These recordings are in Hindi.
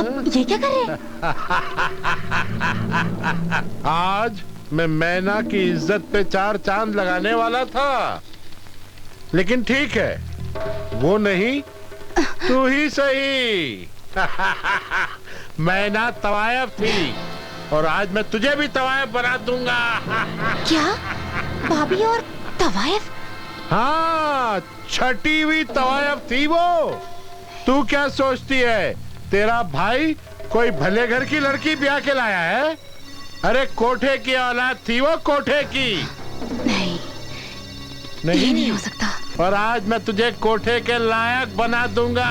आप ये क्या कर रहे हैं? आज मैं मैना की इज्जत पे 4 चांद लगाने वाला था, लेकिन ठीक है, वो नहीं तू ही सही। मैना तवायफ थी और आज मैं तुझे भी तवायफ बना दूंगा। क्या? भाभी और तवायफ? हाँ, छठी हुई तवायफ थी वो। तू क्या सोचती है तेरा भाई कोई भले घर की लड़की ब्याह के लाया है? अरे कोठे की औलाद थी वो, कोठे की। नहीं, ये नहीं हो सकता। और आज मैं तुझे कोठे के लायक बना दूंगा।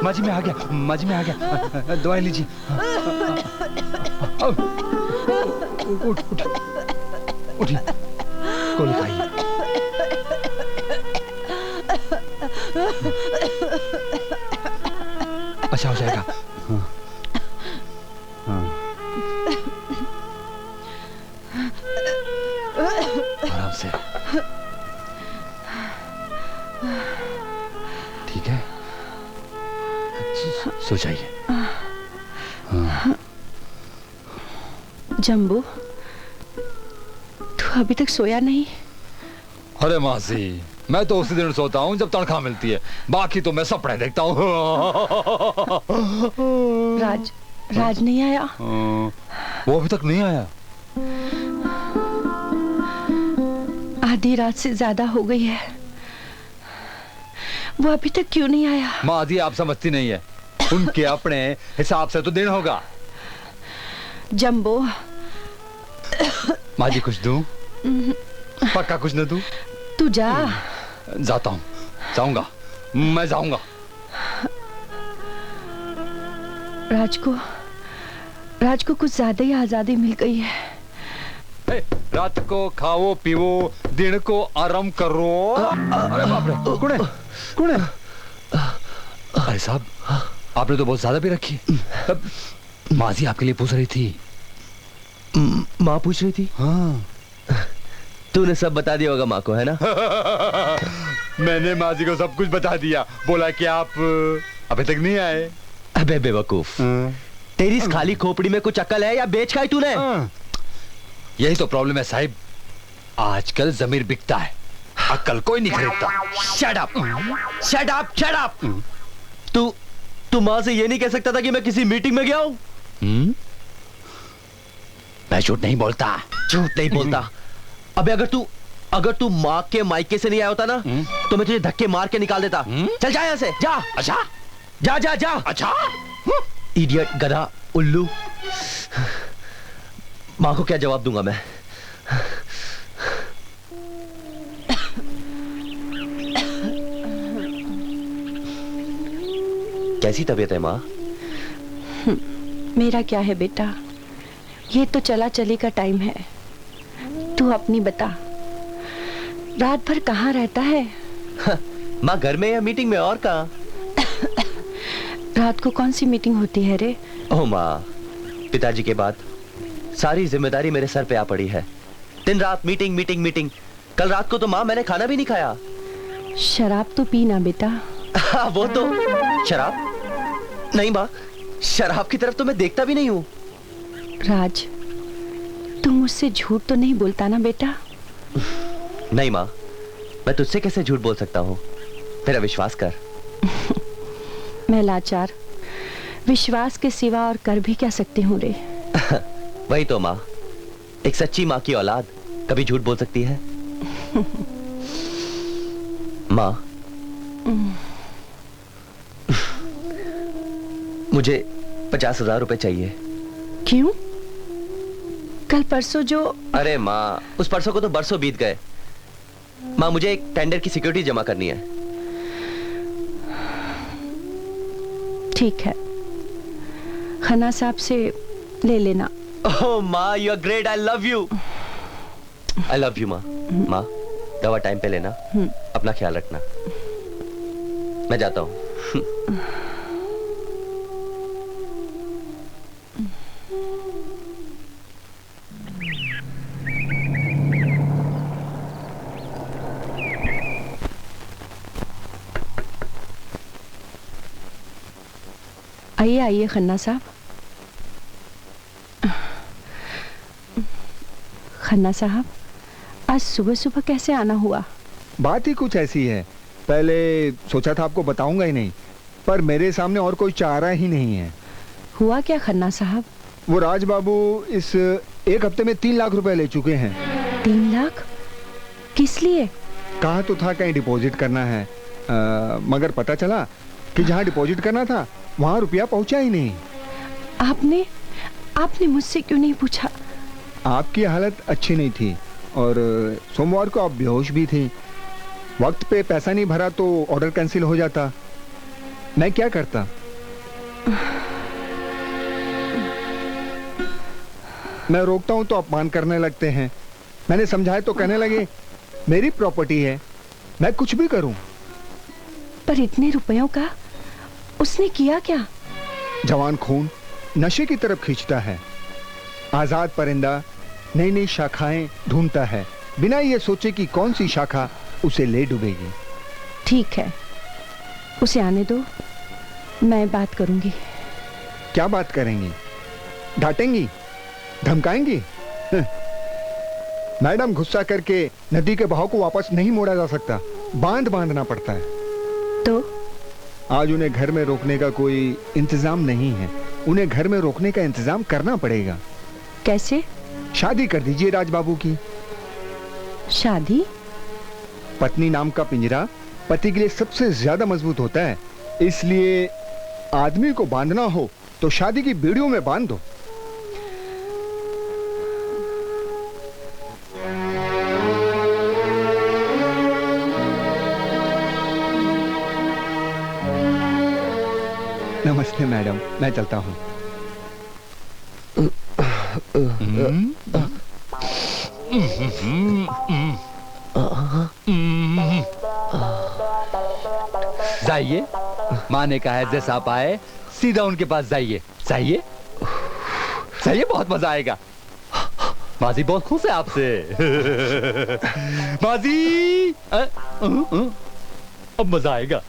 माजी में आ गया, माजी में आ गया। दवाई लीजिए। उठ उठ उठी, गोली खाइए। अच्छा हो जाएगा। आराम से। ठीक है, सो जाइए। जंबू, तू अभी तक सोया नहीं? अरे मासी, मैं तो उसी दिन सोता हूँ जब तनख्वाह मिलती है, बाकी तो मैं सपने देखता हूँ। राज नहीं आया? वो अभी तक नहीं आया। आधी रात से ज्यादा हो गई है, वो अभी तक क्यों नहीं आया? माँ, आप समझती नहीं है, उनके अपने हिसाब से तो दिन होगा। जंबो, माँ जी कुछ दूं? पक्का कुछ न दूं? तू जा। जाता हूँ, जाऊंगा, मैं जाऊंगा। राज को कुछ ज्यादा ही आजादी मिल गई है। रात को खाओ पीवो, दिन को आराम करो। अरे बाप रे, कौन है? अरे साहब, आपने तो बहुत ज्यादा भी रखी। माँ जी आपके लिए पूछ रही थी। माँ पूछ रही थी? हाँ। तूने सब बता दिया होगा माँ को, है ना? मैंने माँ जी को सब कुछ बता दिया, बोला कि आप अभी तक नहीं आए। अबे बेवकूफ, तेरी इस खाली खोपड़ी में कुछ अकल है या बेच खाई तूने? यही तो प्रॉब्लम है साहिब, आजकल जमीर बिकता है, अकल कोई नहीं खरीदता। Shut up, shut up, shut up. तू माँ से ये नहीं कह सकता था कि मैं किसी मीटिंग में गया हूं? मैं झूठ नहीं बोलता। झूठ नहीं बोलता? अबे अगर तू माँ के मायके से नहीं आया होता ना, तो मैं तुझे धक्के मार के निकाल देता। चल जा यहाँ से, जा। अच्छा, जा जा जा। अच्छा। इडियट, गधा, उल्लू। माँ को क्या जवाब दूंगा मैं? कैसी तबीयत है माँ? मेरा क्या है बेटा, ये तो चला चली का टाइम है। तू अपनी बता, रात भर कहाँ रहता है? माँ घर में या मीटिंग में, और कहाँ? रात को कौन सी मीटिंग होती है रे? ओ माँ, पिताजी के बाद सारी जिम्मेदारी मेरे सर पे आ पड़ी है। दिन रात मीटिंग मीटिंग मीटिंग। कल रात को तो माँ मैंने खाना भी नहीं खाया। शराब तो पीना बेटा। वो तो शराब नहीं माँ, शराब की तरफ तो मैं देखता भी नहीं हूँ। राज, तू मुझसे झूठ तो नहीं बोलता ना बेटा? नहीं माँ, मैं तुझसे कैसे झूठ बोल सकता हूँ? तेरा विश्वास कर। मैं लाचार, विश्वास के सिवा और कर भी क्या सकती हूँ रे? वही तो माँ, एक सच्ची माँ की औलाद कभी झूठ बोल सकती है? माँ, मुझे 50,000 रुपए चाहिए। क्यों? कल परसों जो... अरे माँ, उस परसों को तो बरसों बीत गए। माँ, मुझे एक टेंडर की सिक्योरिटी जमा करनी है। ठीक है, खन्ना साहब से ले लेना। ओह माँ, you are great, I love you. I love you माँ। माँ, दवा टाइम पे लेना, अपना ख्याल रखना। मैं जाता हूँ। आइए आइए खन्ना साहब। खन्ना साहब, आज सुबह सुबह कैसे आना हुआ? बात ही कुछ ऐसी है। पहले सोचा था आपको बताऊंगा ही नहीं, पर मेरे सामने और कोई चारा ही नहीं है। हुआ क्या खन्ना साहब? वो राज बाबू इस एक हफ्ते में 3 लाख रुपए ले चुके हैं। 3 लाख? किस लिए? कहा तो था कहीं डिपॉजिट करना है, मगर पता चला कि जहाँ डिपॉजिट करना था वहाँ रुपया पहुँचा ही नहीं। आपने मुझसे क्यों नहीं पूछा? आपकी हालत अच्छी नहीं थी और सोमवार को आप बेहोश भी थी। वक्त पे पैसा नहीं भरा तो ऑर्डर कैंसिल हो जाता। मैं क्या करता? मैं रोकता हूं तो अपमान करने लगते हैं। मैंने समझाया तो कहने लगे मेरी प्रॉपर्टी है, मैं कुछ भी करूं। पर इतने रुपयों का उसने किया क्या? जवान खून नशे की तरफ खींचता है। आजाद परिंदा नई नई शाखाएं ढूंढता है, बिना ये सोचे कि कौन सी शाखा उसे ले डूबेगी। ठीक है, उसे आने दो, मैं बात करूंगी। क्या बात करेंगी? डांटेंगी? धमकाएंगी? मैडम, गुस्सा करके नदी के बहाव को वापस नहीं मोड़ा जा सकता, बांध बांधना पड़ता है। तो आज उन्हें घर में रोकने का कोई इंतजाम नहीं है। उन्हें घर में रोकने का इंतजाम करना पड़ेगा। कैसे? शादी कर दीजिए राज बाबू की। शादी? पत्नी नाम का पिंजरा पति के लिए सबसे ज्यादा मजबूत होता है, इसलिए आदमी को बांधना हो तो शादी की बेड़ियों में बांध दो। नमस्ते मैडम, मैं चलता हूँ। जाइए, माँ ने कहा है जैसा आप आए सीधा उनके पास जाइए। जाइए जाइए, बहुत मजा आएगा। माजी बहुत खुश है आपसे। माजी अब मजा आएगा।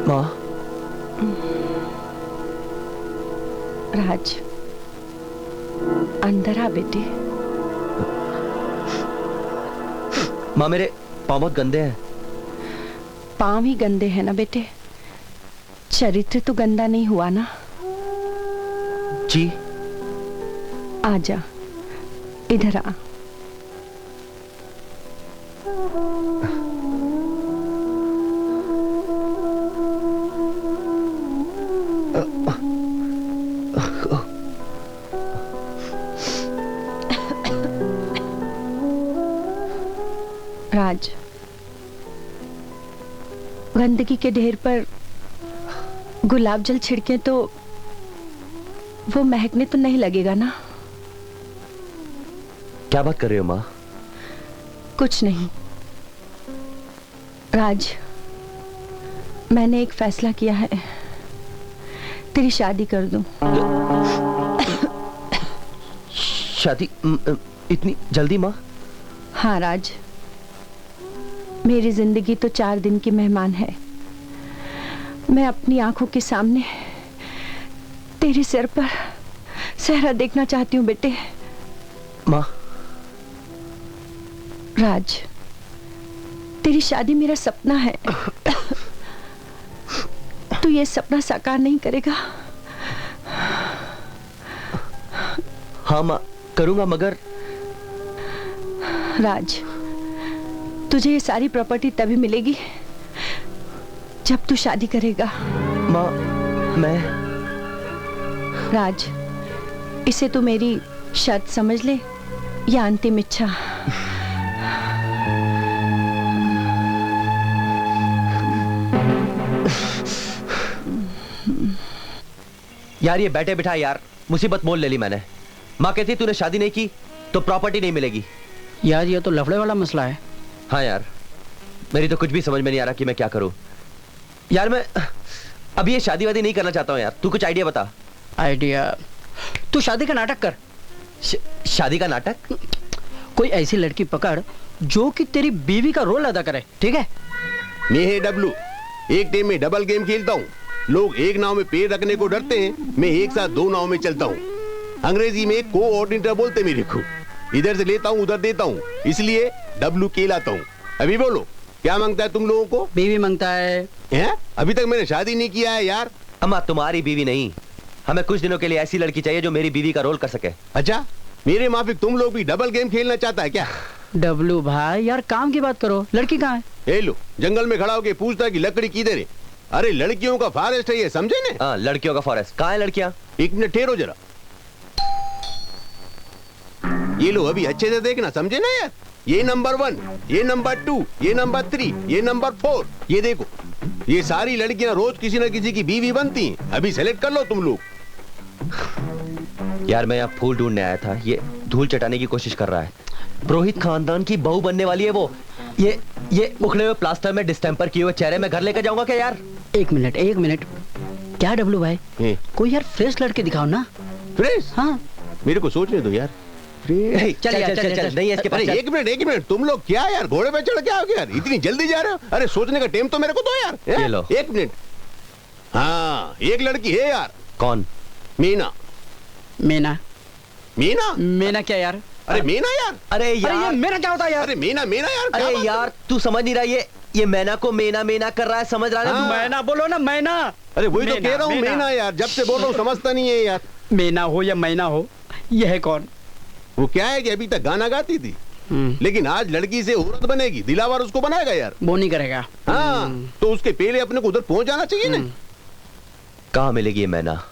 माँ, राज, अंदर आ बेटे। माँ मेरे पाँव बहुत गंदे हैं। पाँव ही गंदे हैं ना बेटे, चरित्र तो गंदा नहीं हुआ ना। जी। आजा, इधर आ। राज, गंदगी के ढेर पर गुलाब जल छिड़के तो वो महकने तो नहीं लगेगा ना? क्या बात कर रहे हो माँ? कुछ नहीं राज, मैंने एक फैसला किया है, तेरी शादी कर दूं। शादी? इतनी जल्दी माँ? हाँ राज, मेरी जिंदगी तो 4 दिन की मेहमान है। मैं अपनी आंखों के सामने तेरे सिर पर सहरा देखना चाहती हूँ बेटे। माँ। राज, तेरी शादी मेरा सपना है। तू ये सपना साकार नहीं करेगा? हाँ माँ, करूंगा, मगर राज, तुझे ये सारी प्रॉपर्टी तभी मिलेगी जब तू शादी करेगा। माँ, मैं राज, इसे तू मेरी शर्त समझ ले या अंतिम इच्छा। यार ये बैठे बिठा यार मुसीबत मोल ले ली मैंने। माँ कहती तूने शादी नहीं की तो प्रॉपर्टी नहीं मिलेगी। यार ये तो लफड़े वाला मसला है। हाँ यार, मेरी तो कुछ भी समझ में नहीं आ रहा कि मैं क्या करूं। यार मैं अभी ये शादी वादी नहीं करना चाहता हूँ यार, तू कुछ आइडिया बता। आइडिया? तू शादी का नाटक कर। शादी का नाटक? कोई ऐसी लड़की पकड़ जो कि तेरी बीवी का रोल अदा करे, ठीक है? मैं है डब्लू, एक टीम में डबल गेम खेलता हूँ। लोग एक नाव में पैर रखने को डरते हैं, मैं एक साथ दो नाव में चलता हूँ। अंग्रेजी में कोऑर्डिनेटर बोलते मेरे को। इधर से लेता हूँ उधर देता हूँ, इसलिए डब्लू कहलाता हूँ। अभी बोलो क्या मांगता है तुम लोगों को? बीवी मांगता है। अभी तक मैंने शादी नहीं किया है यार। अम्मा तुम्हारी बीवी नहीं, हमें कुछ दिनों के लिए ऐसी लड़की चाहिए जो मेरी बीवी का रोल कर सके। अच्छा, मेरे माफिक तुम लोग भी डबल गेम खेलना चाहता है क्या? डब्लू भाई यार काम की बात करो, लड़की कहाँ है? ए लो, जंगल में खड़ा होके पूछता कि लकड़ी किधर है। अरे लड़कियों का फॉरेस्ट है ये, समझे ने? हाँ, लड़कियों का फॉरेस्ट। कहाँ है लड़कियाँ? एक मिनट ठहरो जरा। ये लो अभी अच्छे से देखना, समझे ना यार? ये नंबर 1, ये नंबर 2, ये नंबर 3, ये नंबर 4। ये देखो, ये सारी लड़कियां रोज किसी न किसी की बीवी बनती हैं। अभी सेलेक्ट कर लो तुम लोग। यार मैं यहाँ फूल ढूंढने आया था, ये धूल चटाने की कोशिश कर रहा है। पुरोहित खानदान की बहू बनने वाली है वो। ये उखड़े हुए प्लास्टर में डिस्टेम्पर किए हुए चेहरे में घर लेकर जाऊंगा क्या यार? एक मिनट। क्या डब्लू भाई, कोई यार फ्रेश लड़के दिखाओ ना। फ्रेश? हाँ, मेरे को सोचने दो यार। चल नहीं है इसके पास। अरे एक मिनट, तुम लोग क्या यार घोड़े पे चढ़ के आओगे यार? इतनी जल्दी जा रहे हो? अरे सोचने का टाइम तो मेरे को दो यार। ये लो। एक मिनट। हाँ, एक लड़की है यार। कौन? मीना। मीना क्या यार? अरे मीना यार। अरे यार ये मेरा क्या होता है यार? अरे मीना यार। क्या अरे बात यार तू समझ नहीं रहा, ये मैना को मेना कर रहा है, समझ रहा है? हाँ। मैना बोलो ना, मैना। अरे वही तो कह रहा हूँ, मीना यार। जब से बोल रहा हूँ समझता नहीं है यार। मीना हो या मैना हो, यह है कौन? वो क्या है कि अभी तक गाना गाती थी, लेकिन आज लड़की से औरत बनेगी। दिलावर उसको बनाएगा यार। वो नहीं करेगा। हाँ, तो उसके पहले अपने को उधर पहुंच जाना चाहिए ना। कहाँ मिलेगी ये मैना?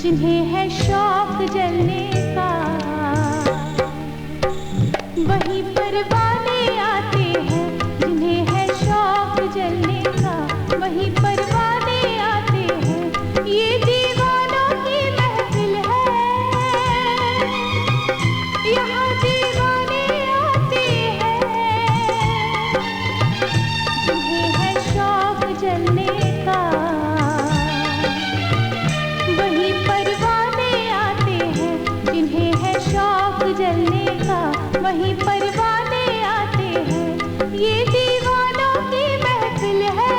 जिन्हें है शौक जलने का, वहीं परवाने आते हैं। जिन्हें है शौक जलने का, वहीं परवाने आते हैं। ये दीवानों की महफिल है, यहाँ दीवाने आते हैं। जिन्हें है शौक जलने का, वहीं परवाने आते हैं। जिन्हें है शौक जलने का, वहीं परवाने आते हैं। ये दीवानों की महफिल है।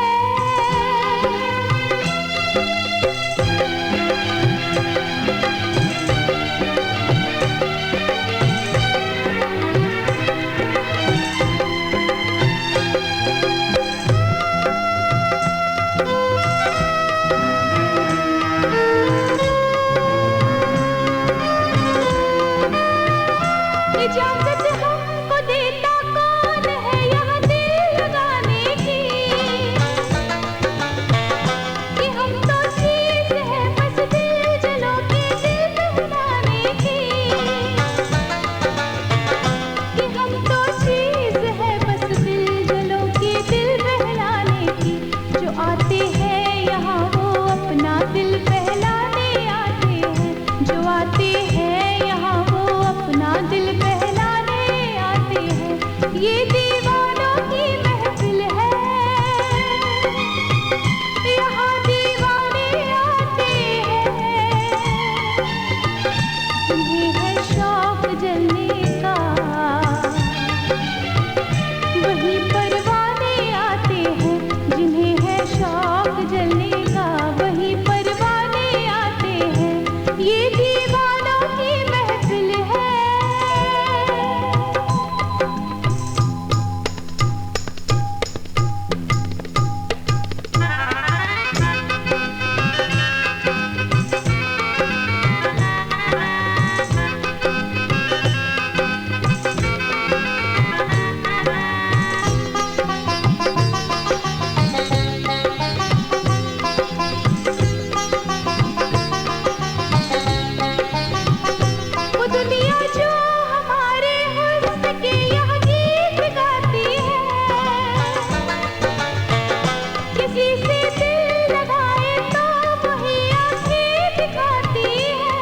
किसी से दिल लगाए तो वही आंखें दिखाती है,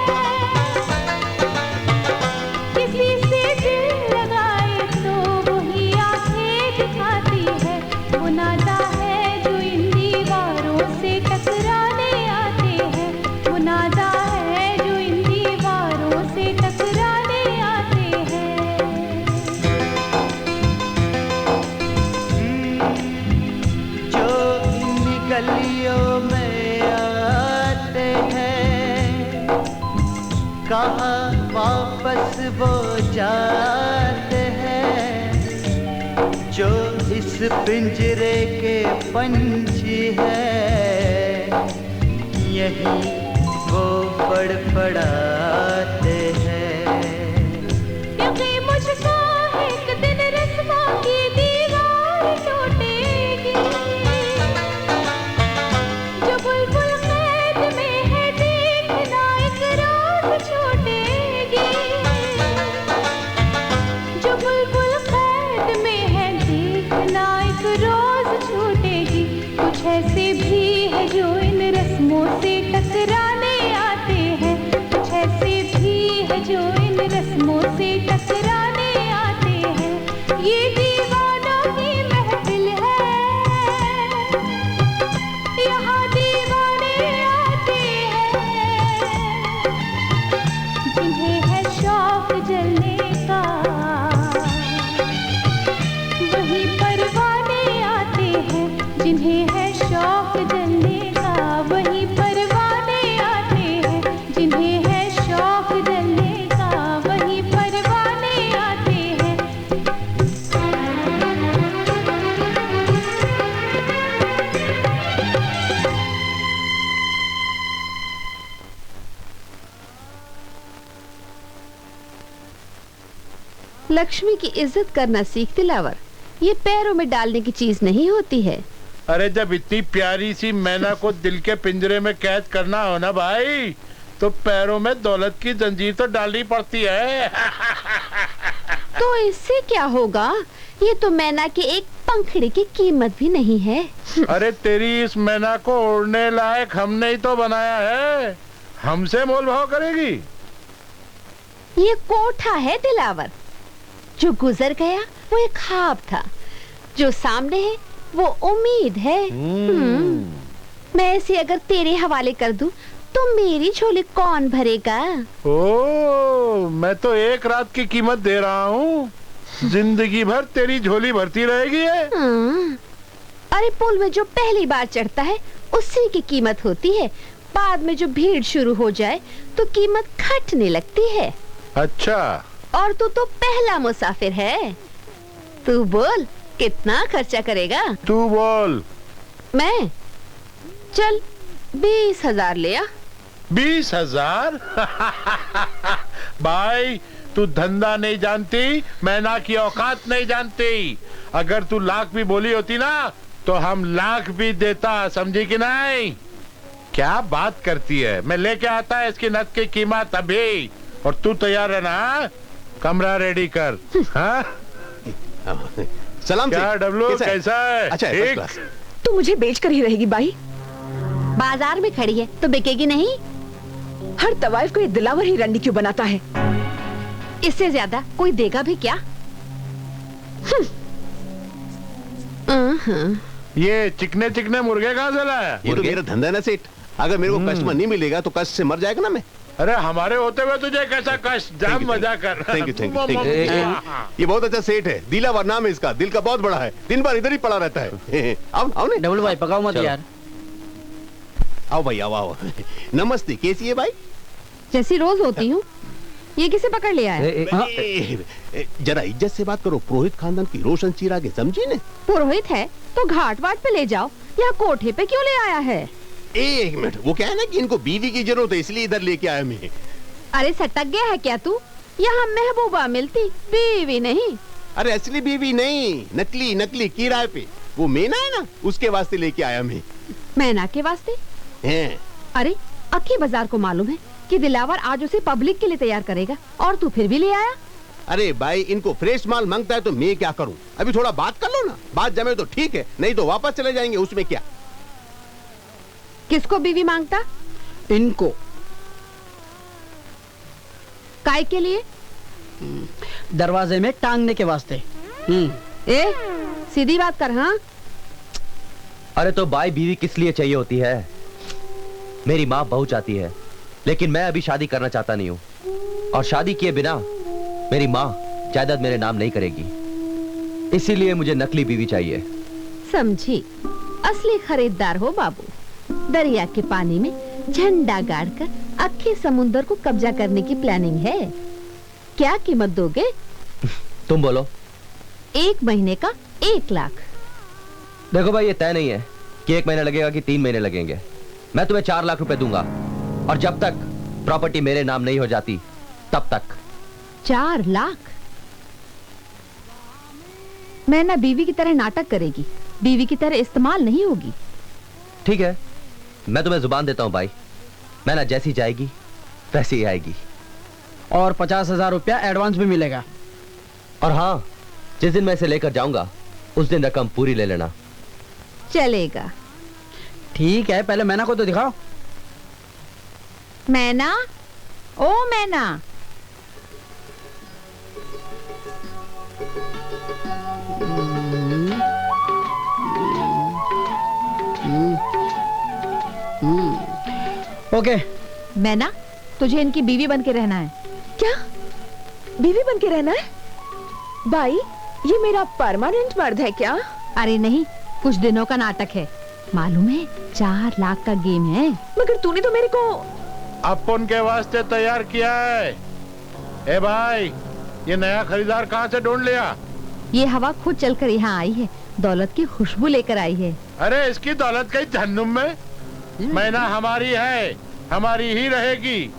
किसी से दिल लगाए तो वही आंखें दिखाती है। वो नादा है जो इन दीवारों से टकराने आते हैं, वो नादा है जो इन दीवारों से टकराने आते हैं। जो इन गलियों में आते हैं, कहाँ वापस वो जाते हैं। जो इस पिंजरे के पंछी है, यही वो फड़फड़ाते हैं। क्योंकि मुझको एक दिन रस्मों की दीवार टूटेगी, जो बुलबुल कैद में है देखना एक रोज छूटेगी, जो बुलबुल कैद में है देखना एक रोज छूटेगी। कुछ ऐसे भी है जो इन रस्मों से टकराने आते हैं, कुछ ऐसे भी है जो इन रस्मों से टकराने आते हैं। ये दीवानों की महफिल है, यहाँ दीवाने आते हैं, जिन्हें है शौक जलने का वही परवाने आते हैं, जिन्हें है शौक जलने का वही परवाने आते हैं, जिन्हें है शौक जलने का वही परवाने आते हैं। लक्ष्मी की इज्जत करना सीख दिलावर, ये पैरों में डालने की चीज नहीं होती है। अरे जब इतनी प्यारी सी मैना को दिल के पिंजरे में कैद करना हो ना भाई, तो पैरों में दौलत की जंजीर तो डालनी पड़ती है। तो इससे क्या होगा, ये तो मैना के एक पंखड़ी की कीमत भी नहीं है। अरे तेरी इस मैना को ओढ़ने लायक हमने ही तो बनाया है, हमसे मोल भाव करेगी? ये कोठा है दिलावर, जो गुजर गया वो एक ख्वाब था, जो सामने है वो उम्मीद है। मैं इसे अगर तेरे हवाले कर दूं तो मेरी झोली कौन भरेगा? ओ, मैं तो एक रात की कीमत दे रहा हूँ, जिंदगी भर तेरी झोली भरती रहेगी है। अरे पुल में जो पहली बार चढ़ता है उसी की कीमत होती है, बाद में जो भीड़ शुरू हो जाए तो कीमत घटने लगती है। अच्छा, और तू तो पहला मुसाफिर है, तू बोल कितना खर्चा करेगा? तू बोल। मैं? चल 20,000 ले आ। 20,000? भाई तू धंधा नहीं जानती, मैना की औकात नहीं जानती। अगर तू लाख भी बोली होती ना तो हम लाख भी देता, समझी कि नहीं? क्या बात करती है, मैं लेके आता है इसकी नथ की कीमत अभी, और तू तैयार है ना? कमरा रेडी कर। हाँ? सलाम क्या डब्लू, कैसा है? अच्छा है, ठीक? तू मुझे बेच कर ही रहेगी बाई? बाजार में खड़ी है तो बिकेगी नहीं? हर तवाइफ को ये दिलावर ही रंडी क्यों बनाता है? इससे ज्यादा कोई देगा भी क्या? ये चिकने चिकने मुर्गे कहाँ से लाया? ये तो मेरा धंधा है ना सेठ, अगर मेरे को कस्टमर नहीं मिलेगा तो कष्ट से मर जाएगा ना मैं। अरे हमारे होते हुए तुझे कैसा कष्ट, जाम मजा कर। Thank you. ये बहुत अच्छा सेठ है, दिलावर नाम है इसका, दिल का बहुत बड़ा है, दिन भर इधर ही पड़ा रहता है। आओ नहीं डबल भाई पकाओ मत यार। आओ भाई आओ। नमस्ते, कैसी है भाई? जैसी रोज होती हूँ। ये किसे पकड़ लिया है? जरा इज्जत से बात करो, पुरोहित खानदान की रोशन चीरा के, समझी ने? पुरोहित है तो घाट वाट पे ले जाओ, यहाँ कोठे पे क्यों ले आया है? एक मिनट, वो क्या है ना कि इनको बीवी की जरूरत है, इसलिए इधर लेके आया मैं। अरे सटक गया है क्या तू? यहाँ महबूबा मिलती, बीवी नहीं। अरे असली बीवी नहीं, नकली नकली किराए पे। वो मीना है ना, उसके वास्ते लेके आया मैं। मैना के वास्ते? हैं। अरे अक्की बाजार को मालूम है कि दिलावर आज उसे पब्लिक के लिए तैयार करेगा, और तू फिर भी ले आया? अरे भाई, इनको फ्रेश माल मांगता है तो मैं क्या करूं? अभी थोड़ा बात कर लो ना, बात जमे तो ठीक है, नहीं तो वापस चले जाएंगे, उसमें क्या? किसको बीवी मांगता? इनको। काय के लिए? दरवाजे में टांगने के वास्ते। ए, सीधी बात कर। हाँ, अरे तो बाई बीवी किस लिए चाहिए होती है? मेरी माँ बहू चाहती है, लेकिन मैं अभी शादी करना चाहता नहीं हूँ, और शादी किए बिना मेरी माँ जायदाद मेरे नाम नहीं करेगी, इसीलिए मुझे नकली बीवी चाहिए। समझी। असली खरीदार हो बाबू। दरिया के पानी में झंडा गाड़कर अक्खे समुंदर को कब्जा करने की प्लानिंग है। क्या कीमत दोगे? तुम बोलो। 1 महीने का 1 लाख। देखो भाई, ये तय नहीं है कि 1 महीना लगेगा कि 3 महीने लगेंगे। मैं तुम्हें 4 लाख रुपए दूंगा, और जब तक प्रॉपर्टी मेरे नाम नहीं हो जाती तब तक। 4 लाख? मैं ना बीवी की तरह नाटक करेगी, बीवी की तरह इस्तेमाल नहीं होगी। ठीक है, मैं तुम्हें जुबान देता हूँ भाई, मैं ना जैसी जाएगी वैसी ही आएगी। और 50,000 रुपया एडवांस भी मिलेगा। और हाँ, जिस दिन मैं इसे लेकर जाऊंगा उस दिन रकम पूरी ले लेना। चलेगा। ठीक है, पहले मैना को तो दिखाओ। मैना, ओ मैना। ओके। मैना, तुझे इनकी बीवी बन के रहना है। क्या बीवी बन के रहना है? बाई, ये मेरा परमानेंट मर्द है क्या? अरे नहीं, कुछ दिनों का नाटक है। मालूम है, 4 लाख का गेम है। मगर तूने तो मेरे को अपन के वास्ते तैयार किया है। ए भाई, ये नया खरीदार कहाँ से ढूंढ लिया? ये हवा खुद चलकर यहाँ आई है, दौलत की खुशबू लेकर आई है। अरे इसकी दौलत कहीं जहन्नुम में। मैना हमारी है, हमारी ही रहेगी।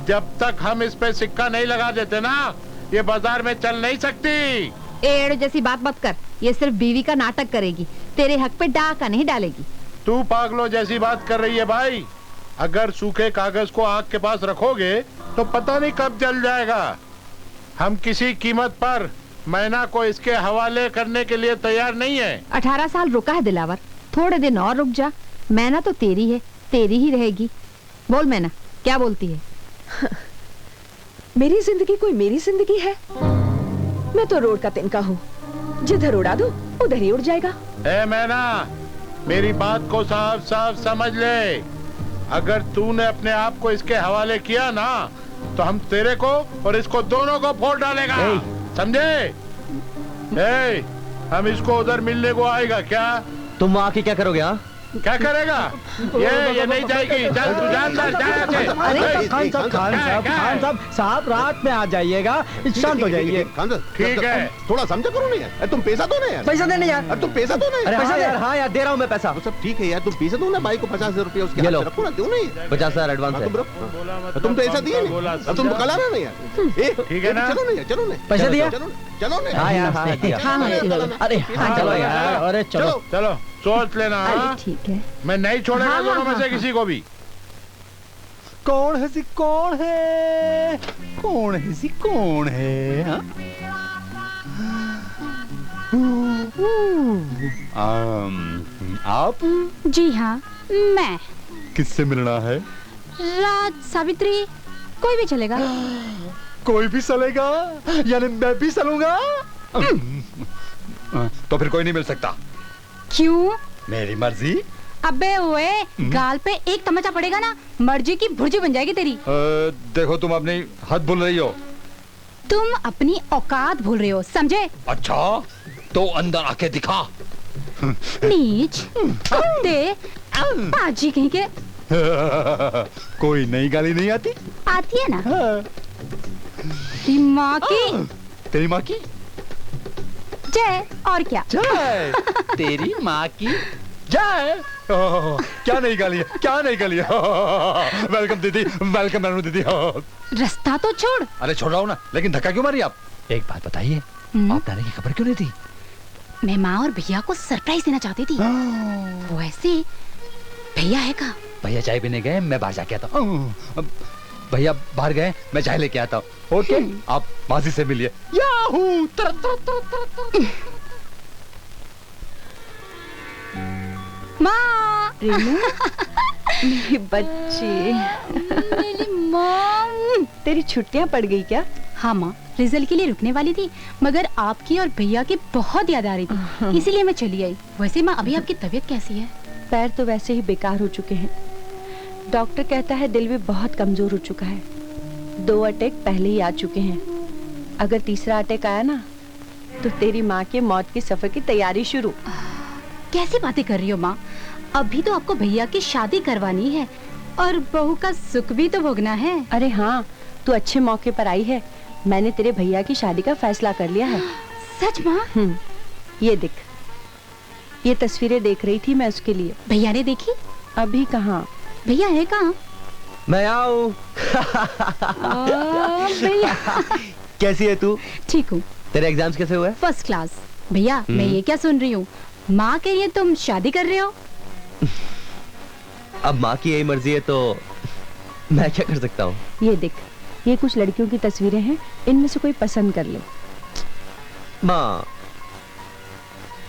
जब तक हम इस पे सिक्का नहीं लगा देते ना, ये बाजार में चल नहीं सकती। एड़ जैसी बात मत कर, ये सिर्फ बीवी का नाटक करेगी, तेरे हक पे डाका नहीं डालेगी। तू पागलों जैसी बात कर रही है भाई। अगर सूखे कागज को आग के पास रखोगे तो पता नहीं कब जल जाएगा। हम किसी कीमत पर मैना को इसके हवाले करने के लिए तैयार नहीं है। 18 साल रुका है दिलावर, थोड़े दिन और रुक जा। मैना तो तेरी है, तेरी ही रहेगी। बोल मैना, क्या बोलती है? मेरी जिंदगी कोई मेरी जिंदगी है? मैं तो रोड का तिनका हूँ, जिधर उड़ा दो उधर ही उड़ जाएगा। ए मैना, मेरी बात को साफ साफ समझ ले। अगर तूने अपने आप को इसके हवाले किया ना, तो हम तेरे को और इसको दोनों को फोड़ डालेगा, समझे? ए, हम इसको उधर मिलने को आएगा क्या? तुम आके क्या करोगे? हाँ, क्या करेगा? ये नहीं जाएगी। चल तू जानदार खान साहब रात में आ जाइएगा, शांत हो जाइए। ठीक है, थोड़ा समझा करो ना यार। तुम पैसा दो ना यार। पैसा देने यार। अब तुम पैसा दो ना यार। पैसा यार। हाँ यार, दे रहा हूँ मैं पैसा। सब ठीक है यार, तुम पैसा दो ना भाई को। 50,000 रुपया उसके हाथ में रखो ना, दो ना यार। 50,000 एडवांस है। तुम तो ऐसा दिए नहीं। अब तुम तो कला ना यार। ठीक है ना? चलो ना यार, चलो ना। पैसा दिया? चलो ना। हाँ यार, हाँ दिया। अरे चलो यार, अरे चलो चलो, सोच लेना। ठीक है, मैं नहीं छोड़ेगा दोनों में से किसी को भी। कौन है जी? कौन है? कौन है जी? कौन है? हाँ? आप? जी हाँ, मैं। किससे मिलना है? राज, सावित्री, कोई भी चलेगा। कोई भी चलेगा? यानी मैं भी चलूंगा? तो फिर कोई नहीं मिल सकता। क्यों? मेरी मर्जी। अबे ओए, गाल पे एक तमाचा पड़ेगा ना, मर्जी की भुर्जी बन जाएगी तेरी। देखो, तुम अपनी हद भूल रही हो। तुम अपनी औकात भूल रहे हो, समझे? अच्छा, तो अंदर आके दिखा। नीच, कुत्ते, पाजी कहीं के। कोई नई गाली नहीं आती? आती है ना। माँ की। तेरी माँ की जय। और क्या? जय। तेरी माँ की जय। क्या नहीं गाली है? क्या नहीं गाली है? वेलकम दीदी, वेलकम नानू दीदी। रास्ता तो छोड़। अरे छोड़ रहा हूँ ना, लेकिन धक्का क्यों मारी आप? एक बात बताइए, आप नानी की खबर क्यों नहीं थी? मैं माँ और भैया को सरप्राइज देना चाहती थी। वो ऐसे, भैया है कहाँ? भैया चाय पीने गए, मैं बाहर जाके आता हूँ। भैया बाहर गए, मैं चाय लेके आता हूँ। ओके, आप मासी से मिलिए। याहू! माँ। मेरी बच्ची। मेरी मॉम। तेरी छुट्टियां पड़ गई क्या? हाँ माँ, रिजल्ट के लिए रुकने वाली थी, मगर आपकी और भैया की बहुत याद आ रही थी, इसीलिए मैं चली आई। वैसे माँ, अभी आपकी तबीयत कैसी है? पैर तो वैसे ही बेकार हो चुके हैं। डॉक्टर कहता है दिल भी बहुत कमजोर हो चुका है। 2 अटैक पहले ही आ चुके हैं। अगर तीसरा अटैक आया ना तो तेरी माँ के मौत के सफर की तैयारी शुरू। कैसी बातें कर रही हो माँ? अभी तो आपको भैया की शादी करवानी है और बहू का सुख भी तो भोगना है। अरे हाँ, तू अच्छे मौके पर आई है। मैंने तेरे भैया की शादी का फैसला कर लिया है। सच माँ? ये देख, ये तस्वीरें देख रही थी मैं उसके लिए। भैया ने देखी? अभी कहाँ? भैया है कहाँ? मैं आऊं। भैया कैसी है तू? ठीक हूँ। तेरे एग्जाम्स कैसे हुए? First class. भैया मैं ये क्या सुन रही हूँ, माँ के लिए तुम शादी कर रहे हो? अब माँ की यही मर्जी है तो मैं क्या कर सकता हूँ। ये देख, ये कुछ लड़कियों की तस्वीरें हैं, इनमें से कोई पसंद कर ले। माँ,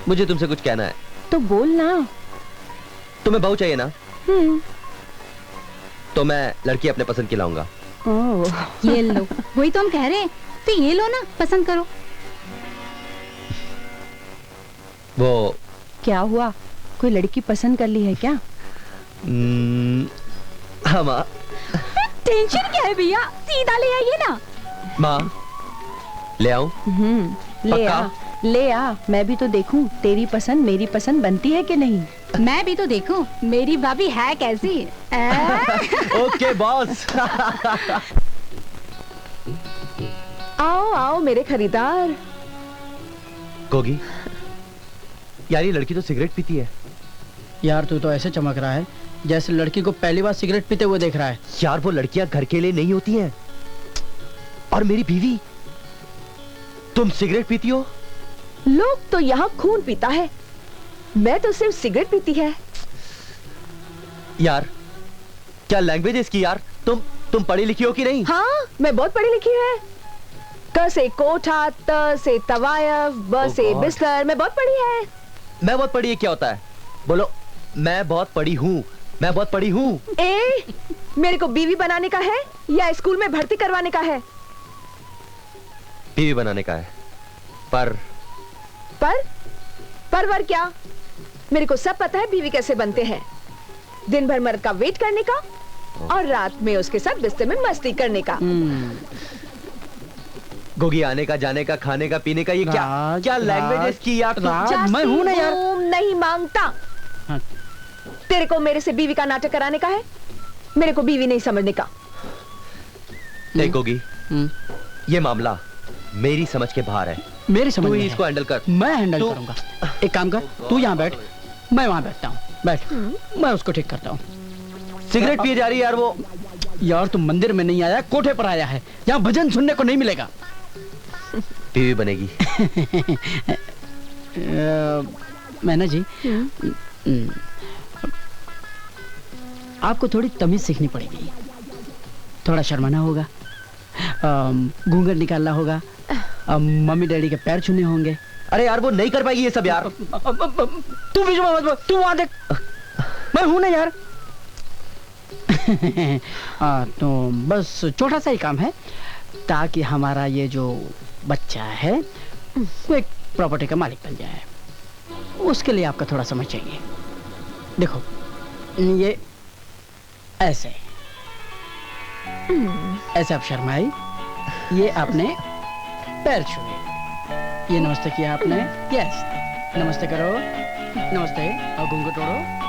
मुझे तुमसे कुछ कहना है। तो बोल ना। तुम्हें बहू चाहिए ना? तो मैं लड़की अपने पसंद की लाऊंगा। ये लो, वही तो हम कह रहे हैं, तो ये लो ना, पसंद करो। वो क्या हुआ, कोई लड़की पसंद कर ली है क्या? हाँ माँ। टेंशन क्या है भैया, सीधा ले आइए ना। माँ, ले आऊं? ले आ, ले आ। मैं भी तो देखूं तेरी पसंद मेरी पसंद बनती है कि नहीं। मैं भी तो देखूं मेरी भाभी है कैसी। Okay boss. आओ आओ मेरे खरीदार। गोगी, यार ये लड़की तो सिगरेट पीती है। यार तू तो ऐसे चमक रहा है जैसे लड़की को पहली बार सिगरेट पीते हुए देख रहा है। यार वो लड़कियां घर के लिए नहीं होती हैं। और मेरी बीवी, तुम सिगरेट पीती हो? लोग तो यहाँ खून पीता है, मैं तो सिर्फ सिगरेट पीती है। यार क्या लैंग्वेज है इसकी यार। तुम पढ़ी लिखी हो कि नहीं? हाँ, मैं बहुत पढ़ी लिखी है। क से कोठा, त से तवायफ, ब से बिस्तर, मैं बहुत पढ़ी है। मैं बहुत पढ़ी है क्या होता है? बोलो। मैं बहुत पढ़ी हूँ, मैं बहुत पढ़ी हूँ। मेरे को बीवी बनाने का है या स्कूल में भर्ती करवाने का है? बीवी बनाने का है। पर वर क्या? मेरे को सब पता है बीवी कैसे बनते हैं। दिन भर मर्द का वेट करने का और रात में उसके साथ बिस्तर में मस्ती करने का। गोगी, आने का, जाने का, खाने का, पीने का, ये क्या लैंग्वेज है इसकी यार। मैं हूं ना यार। नहीं मांगता। तेरे को मेरे से बीवी का नाटक कराने का है, मेरे को बीवी नहीं समझने का। नहीं गोगी, ये मामला मेरी समझ के बाहर है। मेरी समझ तू में इसको हैंडल कर। मैं हैंडल करूंगा। एक काम कर, तू यहाँ बैठ, मैं वहां बैठता हूँ। बैठ, मैं उसको ठीक करता हूँ। सिगरेट पिए जा रही है यार वो। यार तू मंदिर में नहीं आया, कोठे पर आया है, यहाँ भजन सुनने को नहीं मिलेगा। बीवी बनेगी। मैना जी, आपको थोड़ी तमीज सीखनी पड़ेगी। थोड़ा शर्माना होगा, घूंघट निकालना होगा, मम्मी डैडी के पैर छूने होंगे। अरे यार वो नहीं कर पाएगी ये सब यार। तू बीच में मत बोल, तू वहां देख, मैं हूं ना यार। तो बस छोटा सा ही काम है, ताकि हमारा ये जो बच्चा है वो एक प्रॉपर्टी का मालिक बन जाए। उसके लिए आपका थोड़ा समय चाहिए। देखो ये ऐसे आप शर्माई, ये आपने पैर छुए, ये नमस्ते किया आपने, यस नमस्ते करो, नमस्ते, और घूंघट ओढ़ो।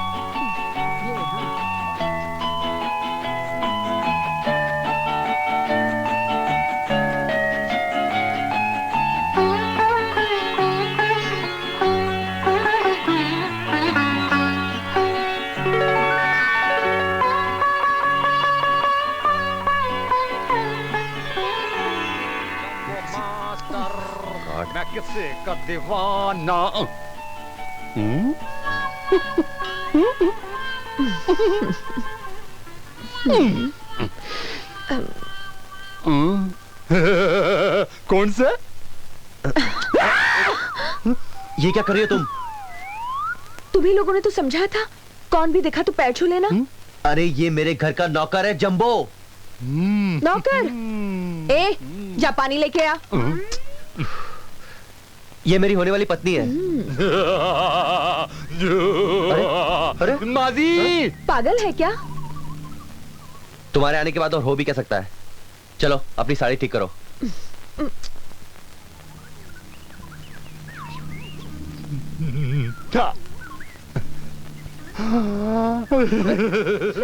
मैं किसी का दीवाना। कौन सा? ये क्या कर रही हो तुम? तुम्ही लोगों ने तो समझाया था, कौन भी देखा तो पैर छू लेना। अरे ये मेरे घर का नौकर है जंबो। नौकर? ए, जा पानी लेके आ। ये मेरी होने वाली पत्नी है। अरे माजी, पागल है क्या? तुम्हारे आने के बाद और हो भी क्या सकता है। चलो अपनी साड़ी ठीक करो।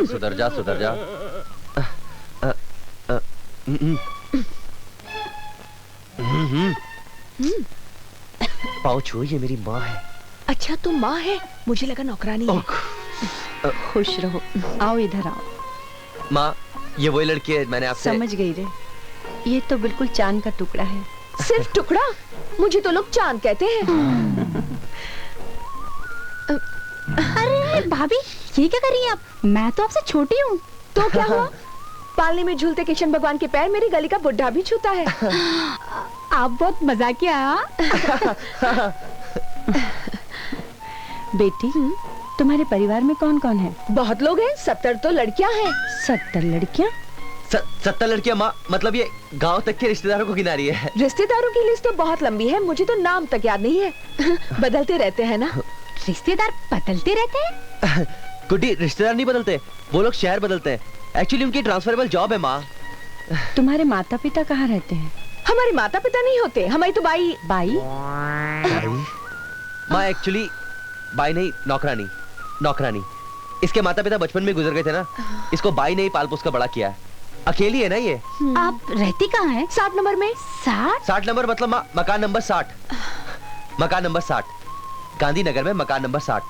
सुधर जा, सुधर जा। पाँव छू, ये मेरी माँ है। अच्छा तुम माँ है, मुझे लगा नौकरानी है। खुश रहो, आओ इधर आओ। माँ, ये वही लड़की है मैंने आपसे। समझ गई रे, ये तो बिल्कुल चांद का टुकड़ा है। सिर्फ टुकड़ा? मुझे तो लोग चांद कहते हैं। अरे भाभी, ये क्या कर रही हैं आप? मैं तो आपसे छोटी हूँ। तो क्या हुआ? पालने में झूलते कृष्ण भगवान के पैर मेरी गली का बुढ़ा भी छूता है। आप बहुत मजाकिया। बेटी, तुम्हारे परिवार में कौन कौन है? बहुत लोग हैं, 70 तो लड़कियां हैं। 70 लड़कियां? 70 लड़कियां माँ, मतलब ये गांव तक के रिश्तेदारों को गिना रही है। रिश्तेदारों की लिस्ट तो बहुत लंबी है, मुझे तो नाम तक याद नहीं है। बदलते रहते हैं ना। रिश्तेदार बदलते रहते हैं? गुड्डी, रिश्तेदार नहीं बदलते, वो लोग शहर बदलते हैं। एक्चुअली उनकी ट्रांसफरेबल जॉब है माँ। तुम्हारे माता पिता कहाँ रहते हैं? हमारे माता पिता नहीं होते, हमारी तो बाई। बाई? माँ एक्चुअली बाई नहीं, नौकरानी। नौकरानी। इसके माता पिता बचपन में गुजर गए थे ना, इसको बाई ने ही पाल पोस कर बड़ा किया है। अकेली है ना ये। आप रहती कहाँ हैं? 60 नंबर में। 60 नंबर मतलब माँ, मकान नंबर 60। मकान नंबर 60, गांधीनगर में मकान नंबर 60।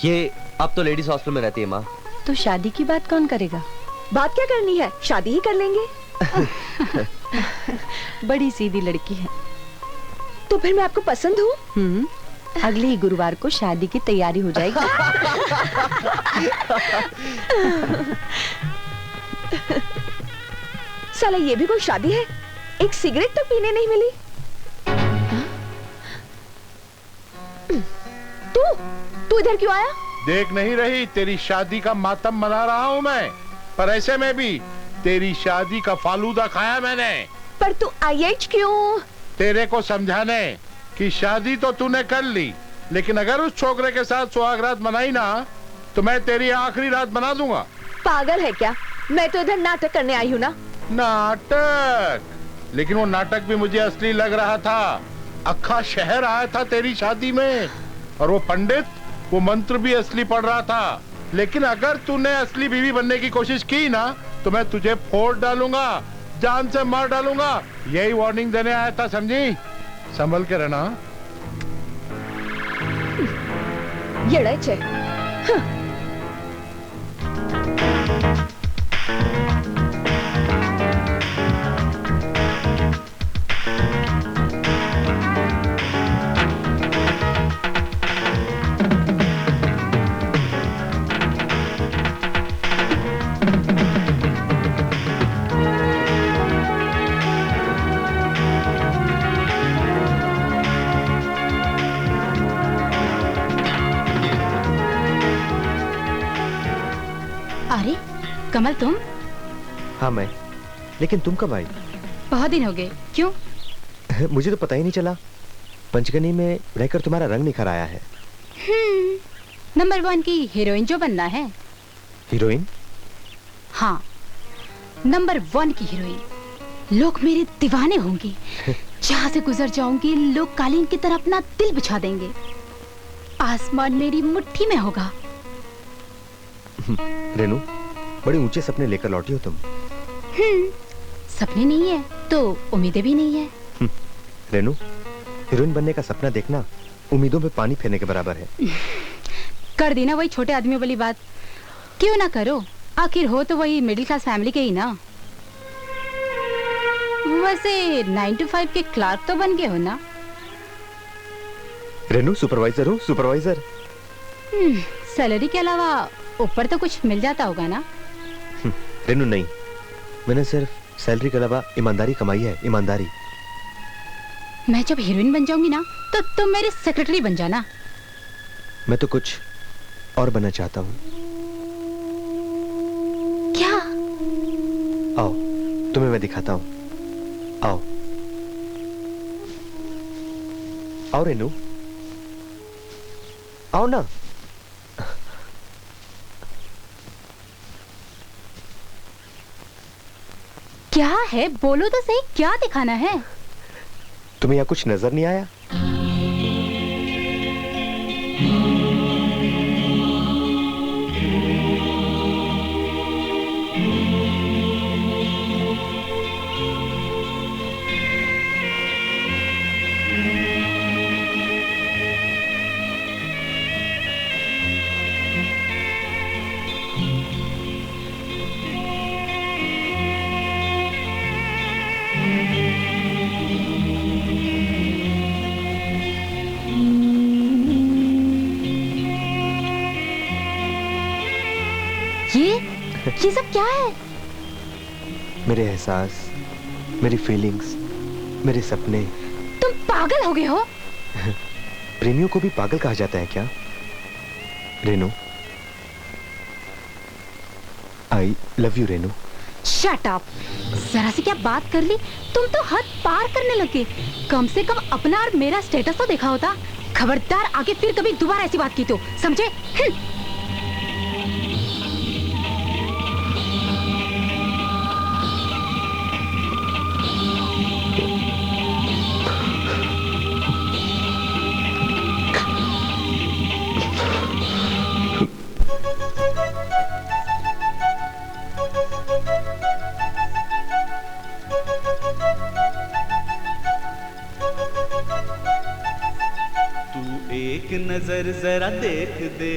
ये अब तो लेडीज हॉस्टल में रहती है माँ। तो शादी की बात कौन करेगा? बात क्या करनी है, शादी ही कर लेंगे। बड़ी सीधी लड़की है। तो फिर मैं आपको पसंद हूँ? अगले ही गुरुवार को शादी की तैयारी हो जाएगी। साला ये भी कोई शादी है? एक सिगरेट तो पीने नहीं मिली। तू इधर क्यों आया? देख नहीं रही, तेरी शादी का मातम मना रहा हूँ मैं, पर ऐसे में भी तेरी शादी का फालूदा खाया मैंने। पर तू IH क्यों? तेरे को समझाने कि शादी तो तूने कर ली, लेकिन अगर उस छोकरे के साथ सुहागरात मनाई ना, तो मैं तेरी आखिरी रात बना दूंगा। पागल है क्या? मैं तो इधर नाटक करने आई हूँ ना। नाटक? लेकिन वो नाटक भी मुझे असली लग रहा था। अक्खा शहर आया था तेरी शादी में, और वो पंडित, वो मंत्र भी असली पढ़ रहा था। लेकिन अगर तूने असली बीवी बनने की कोशिश की ना, तो मैं तुझे फोड़ डालूंगा, जान से मार डालूंगा। यही वार्निंग देने आया था, समझी? संभल के रहना। येडायचे। अरे कमल, तुम? हाँ मैं, लेकिन तुम कब आई? बहुत दिन हो गए। क्यों? मुझे तो पता ही नहीं चला। पंचगनी में रहकर तुम्हारा रंग निखर आया है। नंबर 1 की हीरोइन जो बनना है। हीरोइन? हाँ, नंबर 1 की हीरोइन। लोग मेरे दीवाने होंगे। जहाँ से गुजर जाऊंगी, लोग कालीन की तरह अपना दिल बिछा देंगे। आसमान मेरी मुट्ठी में होगा। रेनू, बड़े ऊंचे सपने लेकर लौटी हो तुम। सपने नहीं है तो उम्मीदें भी नहीं है। रेनू, हीरोइन बनने का सपना देखना उम्मीदों पे पानी फेरने के बराबर है। कर दी ना वही छोटे आदमी वाली बात। क्यों ना करो, आखिर हो तो वही मिडिल क्लास फैमिली के ही ना। वैसे 9 to 5 के क्लार्क तो बन गए हो ना? रेनू, सुपरवाइजर हो, सुपरवाइजर। सैलरी के अलावा ऊपर तो कुछ मिल जाता होगा ना? रेनू नहीं, मैंने सिर्फ सैलरी के अलावा ईमानदारी कमाई है, ईमानदारी। मैं जब हीरोइन बन जाऊंगी ना, तो तुम मेरे सेक्रेटरी बन जाना। मैं तो कुछ और बनना चाहता हूँ। क्या? आओ, तुम्हें मैं दिखाता हूँ। आओ आओ रेनू, आओ ना। क्या है? बोलो तो सही, क्या दिखाना है? तुम्हें यहाँ कुछ नजर नहीं आया? ये सब क्या है? मेरे एहसास, मेरी फीलिंग्स, मेरे सपने। तुम पागल हो गए हो? प्रेमियों को भी पागल कहा जाता है क्या? रेनू, आई love you Renu. Shut up! जरा से क्या बात कर ली? तुम तो हद पार करने लगे। कम से कम अपना और मेरा स्टेटस तो देखा होता। खबरदार आगे फिर कभी दोबारा ऐसी बात की तो, समझे? एक नजर जरा देख दे,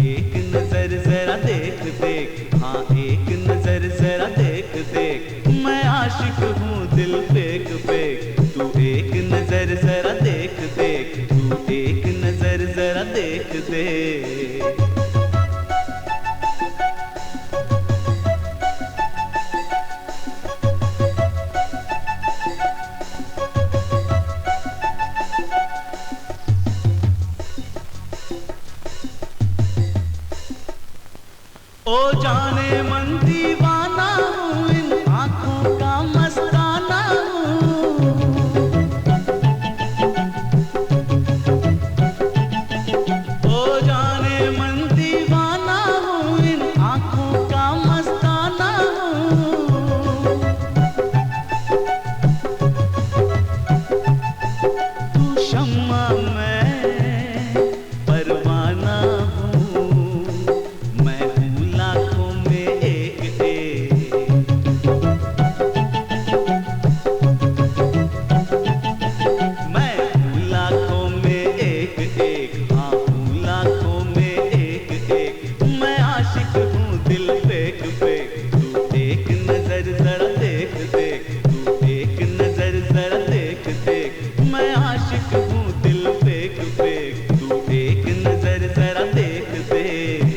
एक नजर जरा देख देख, हाँ एक नजर जरा देख देख, मैं आशिक हूँ दिल फेंक फेंक। तू एक नजर जरा देख देख, तू एक नजर जरा देख दे। ओ जाने मन दीवाना हूँ, इन आँखों का मस्ताना हूँ। ओ जाने मन दीवाना हूँ, इन आँखों का मस्ताना हूँ। तू शम्मा मैं परवाना हूँ, मैं लाखों में एक एक। मैं लाखों में एक एक, हाँ लाखों में एक एक। मैं आशिक हूँ दिल फेंक फेंक। तू एक नजर जरा देख देख, तू एक नजर जरा देख देख। मैं आशिक हूँ दिल फेंक फेंक। तू एक नजर जरा देख देख।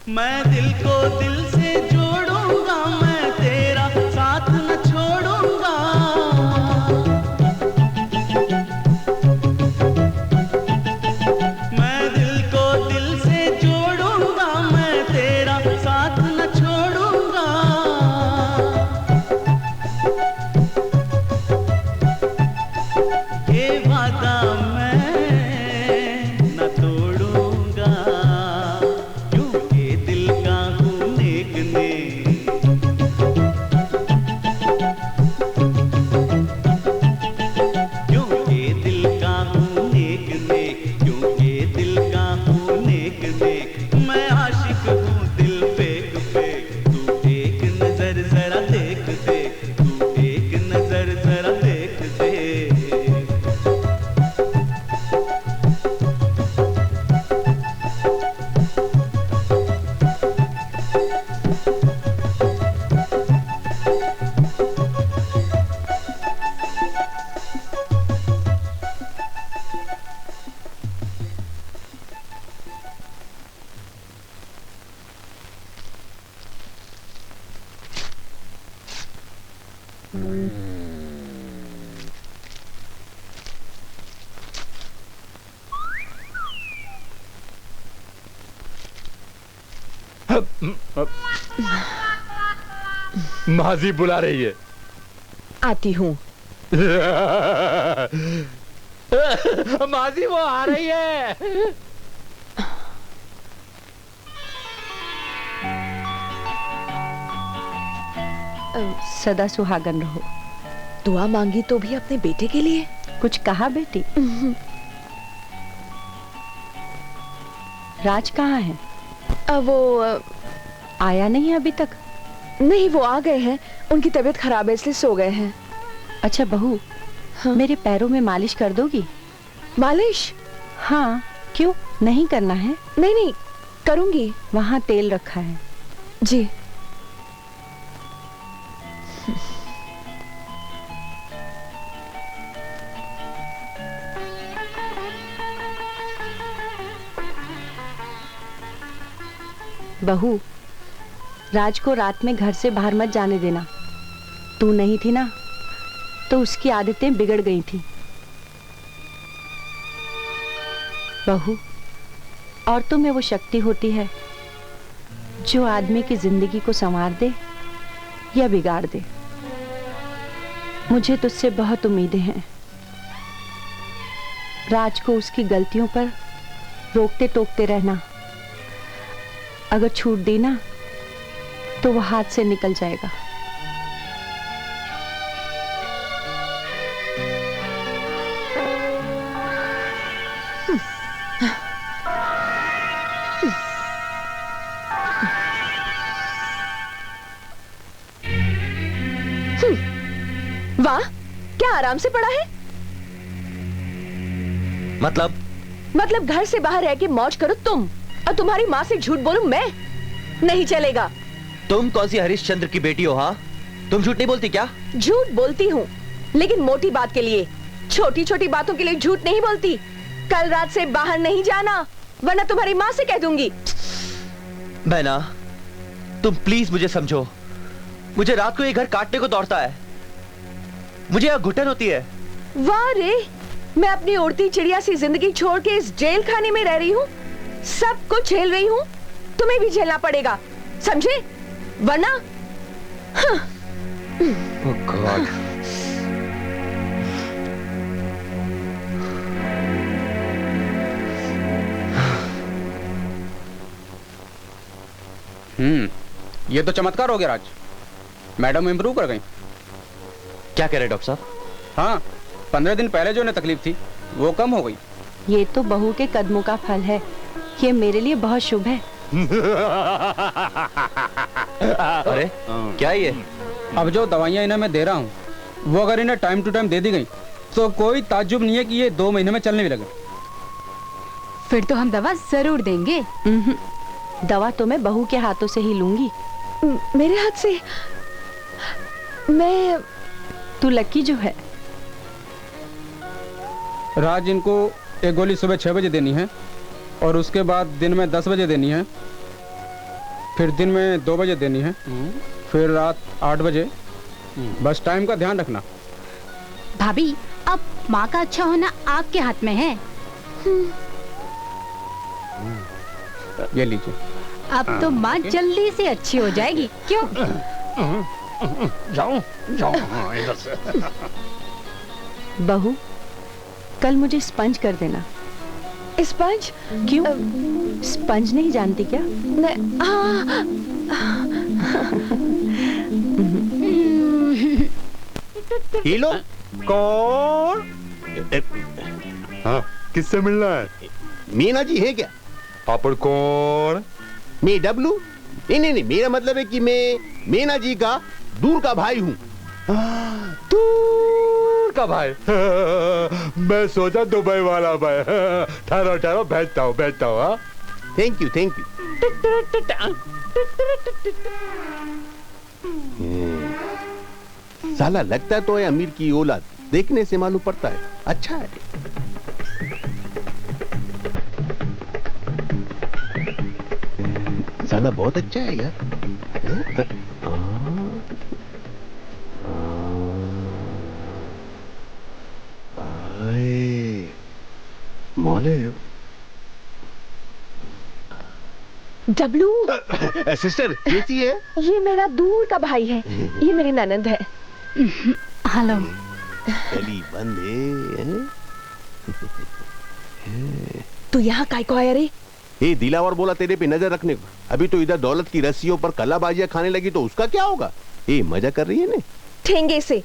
मैं दिल को दिल से जोड़ूंगा, मैं तेरा साथ न छोड़ूंगा। मैं दिल को दिल से जोड़ूंगा, मैं तेरा साथ न छोड़ूंगा। ये वादा मैं न तोड़ूंगा, क्योंकि दिल का हूँ नेक माजी बुला रही है। आती हूँ। माजी वो आ रही है। सदा सुहागन रहो। दुआ मांगी तो भी अपने बेटे के लिए? कुछ कहा बेटी? राज कहाँ है? वो आया नहीं है अभी तक? नहीं, वो आ गए हैं। उनकी तबीयत खराब है इसलिए सो गए हैं। अच्छा बहू, हाँ? मेरे पैरों में मालिश कर दोगी? मालिश? हाँ, क्यों नहीं करना है? नहीं नहीं, करूंगी। वहाँ तेल रखा है। जी। बहू, राज को रात में घर से बाहर मत जाने देना। तू नहीं थी ना, तो उसकी आदतें बिगड़ गई थी। बहू, औरतों में वो शक्ति होती है जो आदमी की जिंदगी को संवार दे या बिगाड़ दे। मुझे तुझसे बहुत उम्मीदें हैं। राज को उसकी गलतियों पर रोकते टोकते रहना। अगर छूट दी ना तो वो हाथ से निकल जाएगा। वाह, क्या आराम से पड़ा है। मतलब घर से बाहर रह के मौज करो तुम, और तुम्हारी माँ से झूठ बोलूं मैं? नहीं चलेगा। तुम कौन सी हरिश्चंद्र की बेटी हो? हाँ, तुम झूठ नहीं बोलती क्या? झूठ बोलती हूँ, लेकिन मोटी बात के लिए। छोटी छोटी बातों के लिए झूठ नहीं बोलती। कल रात से बाहर नहीं जाना, वरना तुम्हारी माँ से कह दूंगी। बहना, तुम प्लीज मुझे समझो। मुझे रात को ये घर काटने को दौड़ता है। मुझे यहाँ घुटन होती है। वाह रे, मैं अपनी उड़ती चिड़िया सी जिंदगी छोड़ के इस जेल खाने में रह रही हूँ। सब कुछ झेल रही हूँ, तुम्हें भी झेलना पड़ेगा, समझे? वरना Oh God. ये तो चमत्कार हो गया राज। मैडम इंप्रूव कर गई। क्या कह रहे डॉक्टर साहब? हाँ, 15 दिन पहले जो उन्हें तकलीफ थी वो कम हो गई। ये तो बहू के कदमों का फल है। ये मेरे लिए बहुत शुभ है। अरे क्या ये? अब जो दवाइयाँ इन्हें मैं दे रहा हूँ वो अगर इन्हें टाइम टू टाइम दे दी गई तो कोई ताज्जुब नहीं है कि ये 2 महीने में चलने भी लगे। फिर तो हम दवा जरूर देंगे। दवा तो मैं बहू के हाथों से ही लूंगी। मेरे हाथ से? मैं? तू लकी जो है। राज, इनको एक गोली सुबह 6 बजे देनी है और उसके बाद दिन में 10 बजे देनी है, फिर दिन में 2 बजे देनी है, फिर रात 8 बजे। बस टाइम का ध्यान रखना। भाभी, अब माँ का अच्छा होना आपके हाथ में है। ये लीजिए। अब तो माँ जल्दी से अच्छी हो जाएगी, क्यों? जाओ जाओ इधर से। बहू, कल मुझे स्पंज कर देना। स्पंज? क्यों? स्पंज नहीं जानती क्या? ये लो। कौन? हाँ, किससे मिलना है? मीना जी है क्या? अपन कौन? मैं डब्लू। नहीं, मेरा मतलब है कि मैं मीना जी का दूर का भाई हूँ। दूर का भाई? मैं सोचा दुबई वाला भाई। ठहरो भेजता हूँ। हाँ, थैंक यू। साला लगता तो है अमीर की औलाद, देखने से मालूम पड़ता है। अच्छा है। साला बहुत अच्छा है यार। मौले डब्लू। सिस्टर कैसी है? ये मेरा दूर का भाई है, ये मेरी ननंद है। हेलो। गली बंद है। तू यहाँ काय को आया रे? ये दिलावर बोला तेरे पे नजर रखने को। अभी तो इधर दौलत की रस्सियों पर कलाबाजियां खाने लगी तो उसका क्या होगा? ये मजा कर रही है ने? ठेंगे से।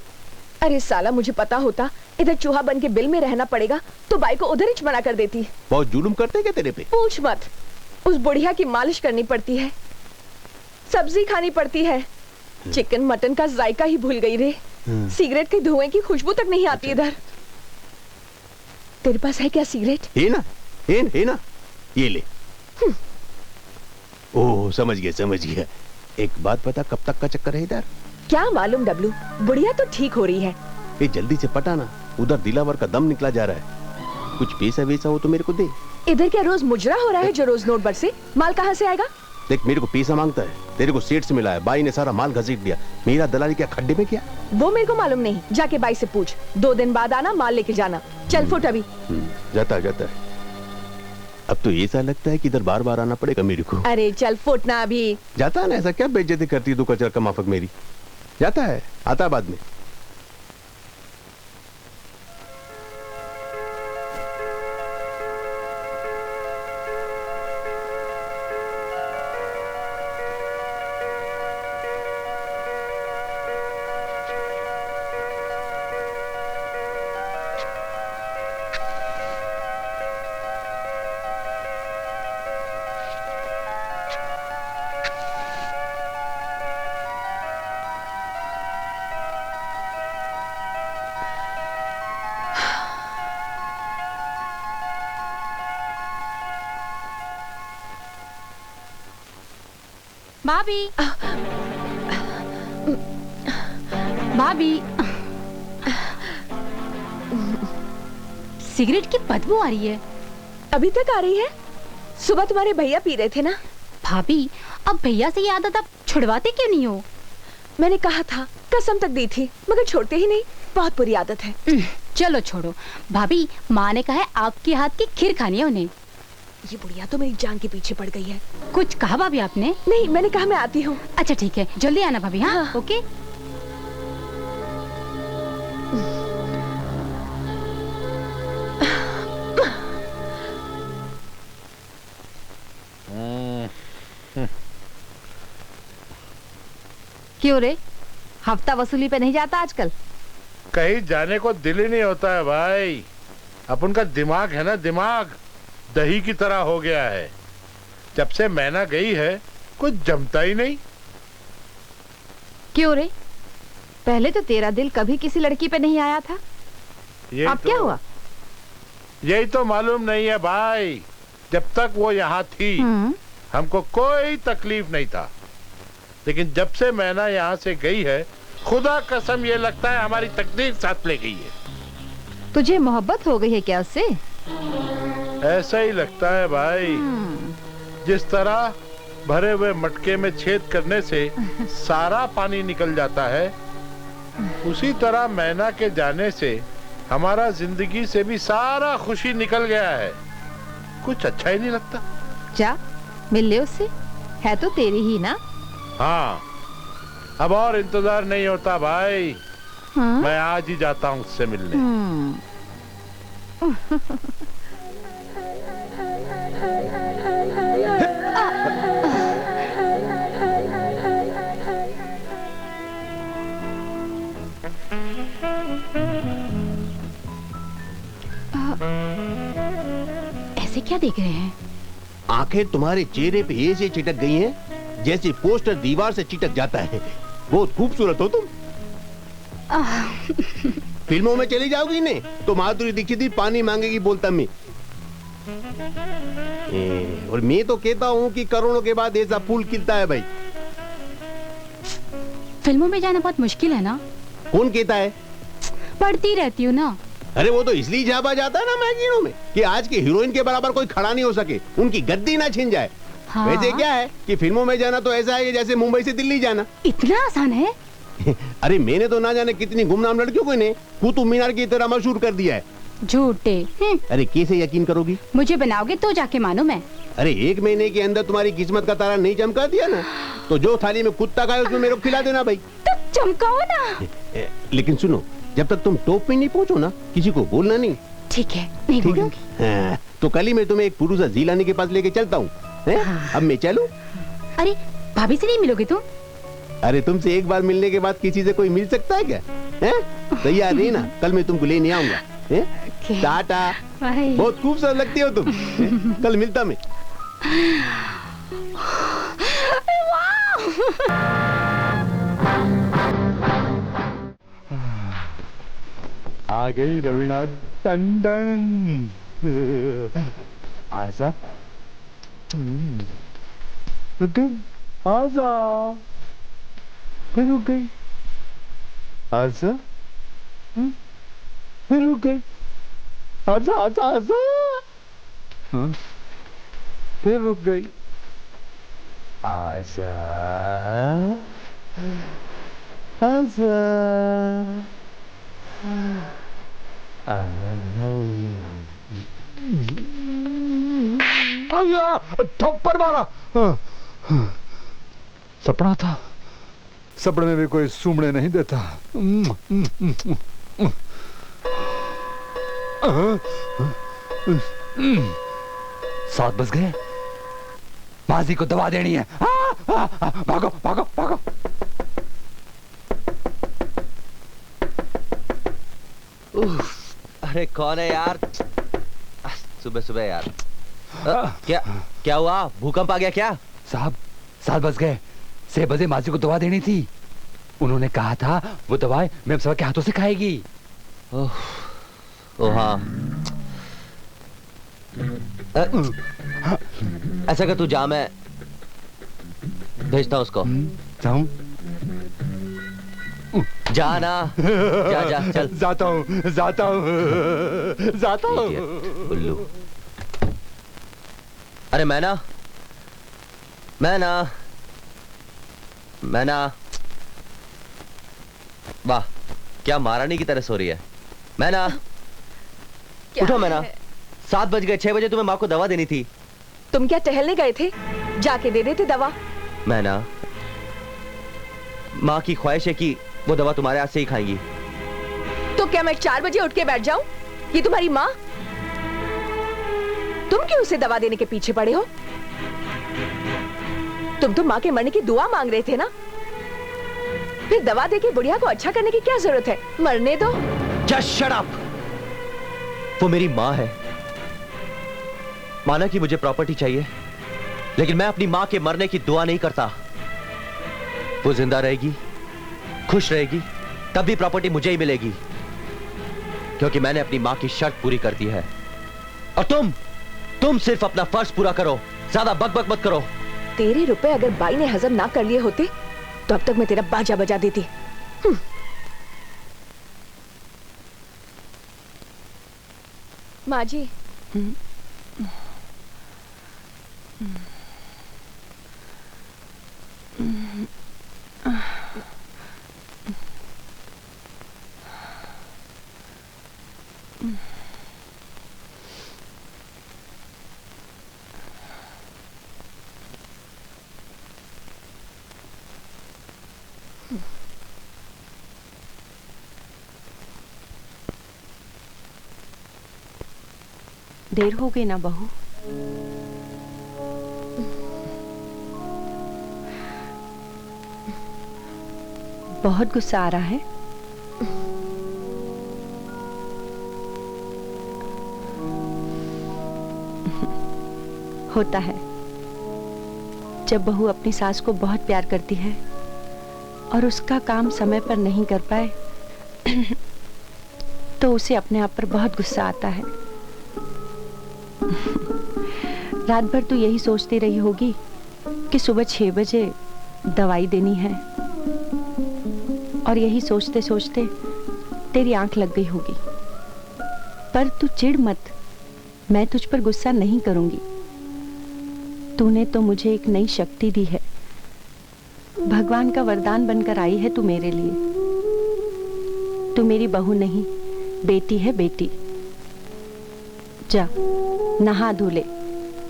अरे साला, मुझे पता होता इधर चूहा बन के बिल में रहना पड़ेगा तो बाई को उधर ही मना कर देती। बहुत जुलुम करते क्या तेरे पे? पूछ मत। उस बुढ़िया की मालिश करनी पड़ती है, सब्जी खानी पड़ती है, चिकन मटन का जायका ही भूल गई रे। सिगरेट के धुएं की खुशबू तक नहीं आती इधर। तेरे पास है क्या सिगरेट? है ना, है ना, ये ले। ओह समझ गया। एक बात पता, कब तक का चक्कर है इधर? क्या मालूम डब्लू, बुढ़िया तो ठीक हो रही है। ये जल्दी से पटाना, उधर दिलावर का दम निकला जा रहा है। कुछ पैसा वैसा हो तो मेरे को दे। इधर क्या रोज मुजरा हो रहा है जो रोज नोट बरसे? माल कहाँ से आएगा? देख, मेरे को पैसा मांगता है, तेरे को सेठ से मिला है, बाई ने सारा माल घसीट दिया। मेरा दलाली क्या खड्डे में क्या? वो मेरे को मालूम नहीं, जाके बाई से पूछ। 2 दिन बाद आना, माल लेके जाना। चल फुट अभी। जाता है। अब तो ऐसा लगता है कि इधर बार बार आना पड़ेगा मेरे को। अरे चल फुट ना अभी। जाता है ना, ऐसा क्या बेइज्जती करती है तू कचरा का माफक मेरी? जाता है, आता है बाद में। भाभी। भाभी, सिगरेट की बदबू आ रही है। अभी तक आ रही है? सुबह तुम्हारे भैया पी रहे थे ना? भाभी, अब भैया से ये आदत आप छुड़वाते क्यों नहीं हो? मैंने कहा था, कसम तक दी थी, मगर छोड़ते ही नहीं। बहुत बुरी आदत है। चलो छोड़ो भाभी, माँ ने कहा है आपके हाथ की खीर खानी है उन्हें। ये बुढ़िया तो मेरी जान के पीछे पड़ गई है। कुछ कहा भाभी आपने? नहीं, मैंने कहा मैं आती हूँ। अच्छा ठीक है, जल्दी आना भाभी। हाँ, ओके। क्यों रे, हफ्ता वसूली पे नहीं जाता आजकल? कहीं जाने को दिल ही नहीं होता है भाई। अपन का दिमाग है ना, दिमाग दही की तरह हो गया है। जब से मैना गई है कुछ जमता ही नहीं। क्यों रे, पहले तो तेरा दिल कभी किसी लड़की पे नहीं आया था, अब क्या हुआ? यही तो मालूम नहीं है भाई। जब तक वो यहाँ थी हमको कोई तकलीफ नहीं था, लेकिन जब से मैना यहाँ से गई है, खुदा कसम ये लगता है हमारी तकदीर साथ ले गई है। तुझे मोहब्बत हो गई है क्या उससे? ऐसा ही लगता है भाई। जिस तरह भरे हुए मटके में छेद करने से सारा पानी निकल जाता है, उसी तरह मैना के जाने से हमारा जिंदगी से भी सारा खुशी निकल गया है। कुछ अच्छा ही नहीं लगता। जा मिल ले उससे, है तो तेरी ही ना। हाँ, अब और इंतजार नहीं होता भाई। मैं आज ही जाता हूँ उससे मिलने। ऐसे क्या देख रहे हैं? आंखें तुम्हारे चेहरे पे ऐसे चिटक गई हैं जैसे पोस्टर दीवार से चिटक जाता है। बहुत खूबसूरत हो तुम। फिल्मों में चली जाओगी ने तो माधुरी दीक्षित ही पानी मांगेगी बोलता मैं। और मैं तो कहता हूँ कि करोड़ों के बाद ऐसा फूल खिलता है भाई। फिल्मों में जाना बहुत मुश्किल है ना? कौन कहता है? पढ़ती रहती हूँ ना। अरे वो तो इसलिए झापा जाता है ना मैगजीनों में कि आज के हीरोइन के बराबर कोई खड़ा नहीं हो सके, उनकी गद्दी ना छिन जाए। हाँ? वैसे क्या है कि फिल्मों में जाना तो ऐसा है कि जैसे मुंबई से दिल्ली जाना। इतना आसान है? अरे मैंने तो ना जाने कितनी गुमनाम लड़कियों को ने कुतुब मीनार की तरह मशहूर कर दिया है। झूठे। अरे कैसे यकीन करोगी? मुझे बनाओगे तो जाके मानो मैं। अरे 1 महीने के अंदर तुम्हारी किस्मत का तारा नहीं चमका दिया ना, तो जो थाली में कुत्ता खाए उसमें मेरे को खिला देना भाई। तो चमकाओ ना। लेकिन सुनो, जब तक तुम टॉप पे नहीं पहुंचो ना, किसी को बोलना नहीं। ठीक है, नहीं बोलूंगी। हाँ, तो कल ही मैं तुम्हें एक पुरुषा जीलानी के पास लेके चलता हूँ। हाँ। अब मैं चलूं? अरे भाभी से नहीं मिलोगे तुम? अरे तुमसे एक बार मिलने के बाद किसी से कोई मिल सकता है क्या? तैयार रही ना, कल मैं तुमको लेने आऊंगा। टाटा। बहुत खूबसूरत लगती हो तुम। कल मिलता मैं। आ गई रवीना टंडन। आजा रुक गई, आजा फिर रुक गई, आजा फिर रुक गई, आजा आजा आजा फिर रुक गई, आजा आजा थप्पड़ मारा। सपना था, सपने में भी कोई सूमने नहीं देता। 7 बज गए, माजी को दवा देनी है। भागो भागो भागो। अरे कौन है यार? सुबह सुबह यार। क्या हुआ? भूकंप आ गया क्या? साहब 7 बज गए, 6 बजे माजी को दवा देनी थी। उन्होंने कहा था वो दवाई मैम साहब के हाथों से खाएगी। ओह हाँ। ऐसा कर, तू जा, मैं भेजता हूँ उसको। जाऊं? जा ना, जा जा चल। जाता हूँ जाता हूँ जाता हूँ। उल्लू। अरे मैना, मैना, मैना। वाह, क्या महारानी की तरह सो रही है। मैना, उठो मैना। 7 बज गए, 6 बजे तुम्हें माँ को दवा देनी थी। तुम क्या टहलने गए थे? जाके दे देते दवा। मैना, माँ की ख्वाहिश है कि वो दवा तुम्हारे हाथ से ही खाएंगी। तो क्या मैं 4 बजे उठ के बैठ जाऊं? ये तुम्हारी माँ? तुम क्यों उसे दवा देने के पीछे पड़े हो? तुम तो माँ के मरने की दुआ मांग रहे थे ना? फिर दवा देके बुढ़िया को अच्छा करने की क्या जरूरत है? मरने दो। Just shut up! वो मेरी माँ है। माना कि मुझे प्रॉपर्टी चाहिए, लेकिन मैं अपनी माँ के मरने की दुआ नहीं करता। वो जिंदा रहेगी, खुश रहेगी, तब भी प्रॉपर्टी मुझे ही मिलेगी, क्योंकि मैंने अपनी माँ की शर्त पूरी कर दी है। और तुम सिर्फ अपना फर्ज पूरा करो, ज्यादा बकबक मत करो। तेरे रुपए अगर बाई ने हजम ना कर लिए होते तो अब तक मैं तेरा बाजा बजा देती। माँ जी, देर हो गई ना बहू? बहुत गुस्सा आ रहा है? होता है जब बहू अपनी सास को बहुत प्यार करती है और उसका काम समय पर नहीं कर पाए तो उसे अपने आप पर बहुत गुस्सा आता है। रात भर तो यही सोचती रही होगी कि सुबह 6 बजे दवाई देनी है, और यही सोचते सोचते तेरी आंख लग गई होगी। पर तू चिढ़ मत, मैं तुझ पर गुस्सा नहीं करूंगी। तूने तो मुझे एक नई शक्ति दी है, भगवान का वरदान बनकर आई है तू मेरे लिए। तू मेरी बहू नहीं, बेटी है, बेटी। जा नहा धो ले,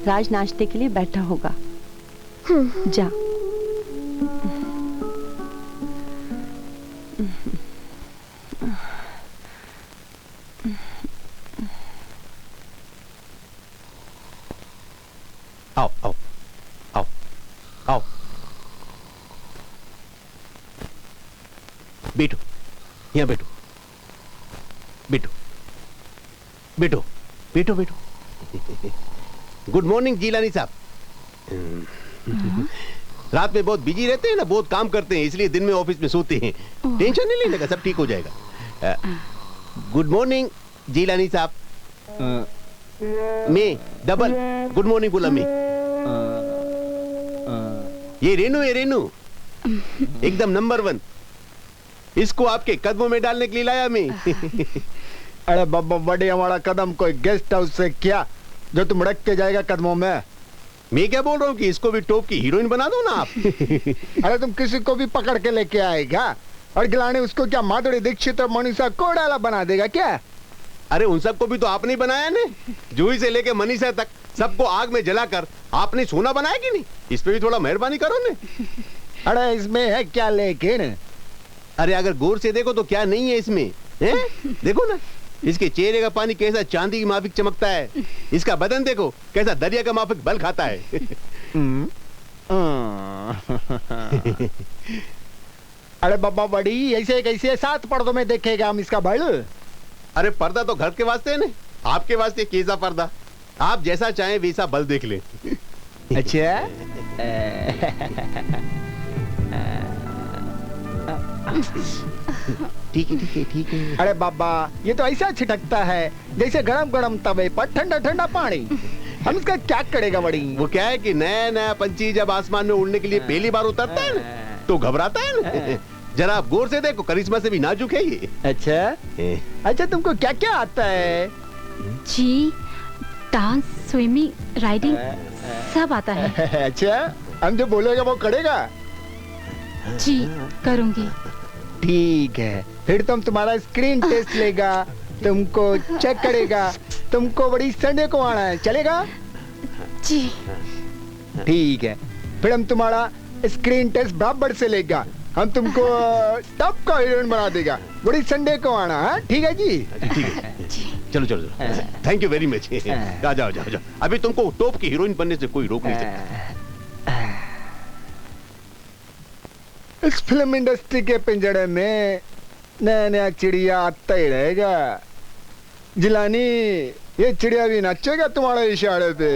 राज नाश्ते के लिए बैठा होगा। जा। आओ आओ आओ आओ, बैठो, यहाँ बैठो, बैठो बैठो बैठो बैठो। गुड मॉर्निंग जीलानी साहब। रात में बहुत बिजी रहते हैं ना, बहुत काम करते हैं, इसलिए दिन में ऑफिस में सोते हैं। टेंशन नहीं लेने का, सब ठीक हो जाएगा। गुड मॉर्निंग जीलानी साहब। मैं डबल गुड मॉर्निंग बोला मैं। ये रेनू है, रेनू एकदम नंबर 1। इसको आपके कदमों में डालने के लिए लाया मैं। अरे बाबा बड़े, हमारा कदम कोई गेस्ट हाउस से क्या जो तुम रख के जाएगा कदमों में। मैं क्या बोल रहा हूँ कि इसको भी टॉप की हीरोइन बना दो ना आप। अरे तुम किसी को भी पकड़ के लेके आएगा और गिलाने उसको क्या माधुरी दीक्षित और मनीषा कोइराला बना देगा क्या? अरे उन सबको भी तो आपने बनाया ने, जूही से लेके मनीषा तक सबको आग में जलाकर आपने सोना बनाया कि नहीं? इस पे भी थोड़ा मेहरबानी करो ने। अरे इसमें है क्या लेकिन? अरे अगर गौर से देखो तो क्या नहीं है इसमें, है? देखो ना, इसके चेहरे का पानी कैसा चांदी की माफिक चमकता है, इसका बदन देखो कैसा दरिया का माफिक बल खाता है। अरे बाबा बड़ी, ऐसे कैसे 7 पर्दों में देखेगा हम इसका बल? अरे पर्दा तो घर के वास्ते है ना, आपके वास्ते कैसा पर्दा? आप जैसा चाहें वैसा बल देख ले। अच्छा ठीक है ठीक है ठीक है। अरे बाबा ये तो ऐसा छिटकता है जैसे गरम गरम तवे पर ठंडा ठंडा पानी। हम इसका क्या करेगा बड़ी? वो क्या है कि नया नया पंछी जब आसमान में उड़ने के लिए पहली बार उतरता है ना, तो घबराता है ना। जरा आप गौर से देखो, करिश्मा से भी नाजुक है ये। अच्छा अच्छा, तुमको क्या क्या आता है? जी डांस, स्विमिंग, राइडिंग सब आता है। अच्छा, हम जो बोलेगा वो करेगा? जी करूंगी। ठीक है, फिर तुम्हारा स्क्रीन टेस्ट लेगा, तुमको चेक करेगा, तुमको बड़ी संडे को आना है, चलेगा? जी ठीक है, फिर हम तुम्हारा स्क्रीन टेस्ट बराबर से लेगा, हम तुमको टॉप का हीरोइन बना देगा, बड़ी संडे को आना है। ठीक है जी? ठीक है, चलो चलो चलो, थैंक यू वेरी मच। आ जाओ जाओ जाओ, अभी तुमको टॉप की हीरोइन बनने से कोई रोक नहीं सकता। इस फिल्म इंडस्ट्री के पिंजड़े में नया नया चिड़िया आता ही रहेगा। जिलानी, ये चिड़िया भी नाचेगा तुम्हारे इशारे पे।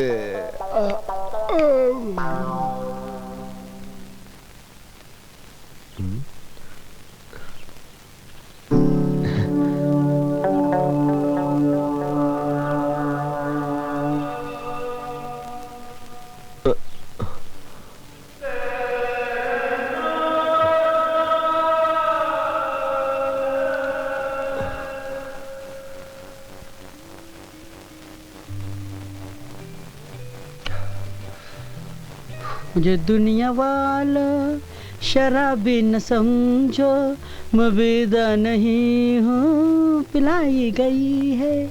मुझे दुनिया वाला शराबी न समझो, मबेदा नहीं हूँ पिलाई गई है।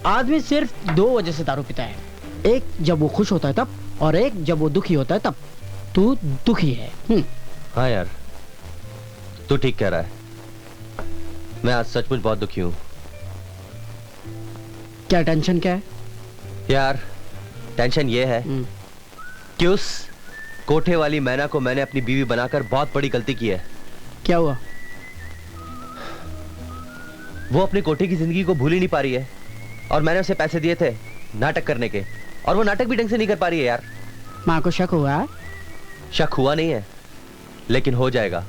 आदमी सिर्फ 2 वजह से दारू पीता है, एक जब वो खुश होता है तब, और एक जब वो दुखी होता है तब। तू दुखी है। हाँ यार, तू ठीक कह रहा है। मैं आज सचमुच बहुत दुखी हूँ। क्या टेंशन क्या है? यार टेंशन ये है कि उस कोठे वाली मैना को मैंने अपनी बीवी बनाकर बहुत बड़ी गलती की है। क्या हुआ? वो अपनी कोठे की जिंदगी को भूल ही नहीं पा रही है, और मैंने उसे पैसे दिए थे नाटक करने के, और वो नाटक भी ढंग से नहीं कर पा रही है यार। माँ को शक हुआ? शक हुआ नहीं है, लेकिन हो जाएगा।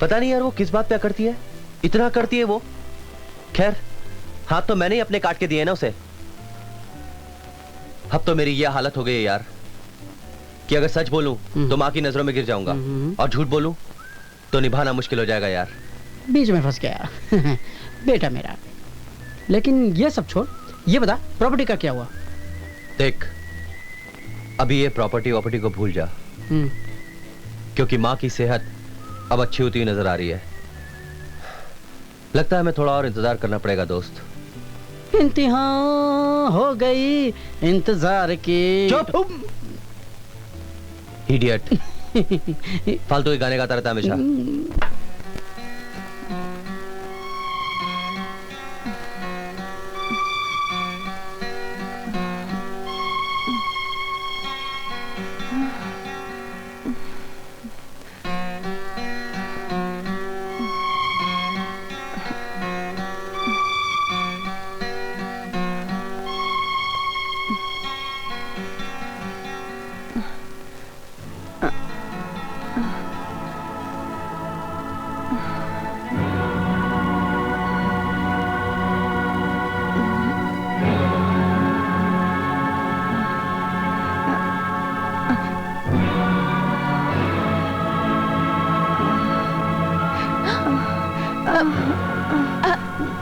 पता नहीं यार वो किस बात पे करती है, इतना करती है वो। खैर, हाथ तो मैंने ही अपने काट के दिए ना उसे। अब तो मेरी यह हालत हो गई है यार कि अगर सच बोलूं तो माँ की नजरों में गिर जाऊंगा, और झूठ बोलूं तो निभाना मुश्किल हो जाएगा यार। बीच में फंस गया बेटा मेरा। लेकिन ये सब छोड़, ये बता प्रॉपर्टी का क्या हुआ? देख, अभी ये प्रॉपर्टी को भूल जा, क्योंकि माँ की सेहत अब अच्छी होती हुई नजर आ रही है। लगता है हमें थोड़ा और इंतजार करना पड़ेगा दोस्त। इंतहा हो गई इंतजार की। चुप इडियट। फालतू के गाने गाता रहता है हमेशा।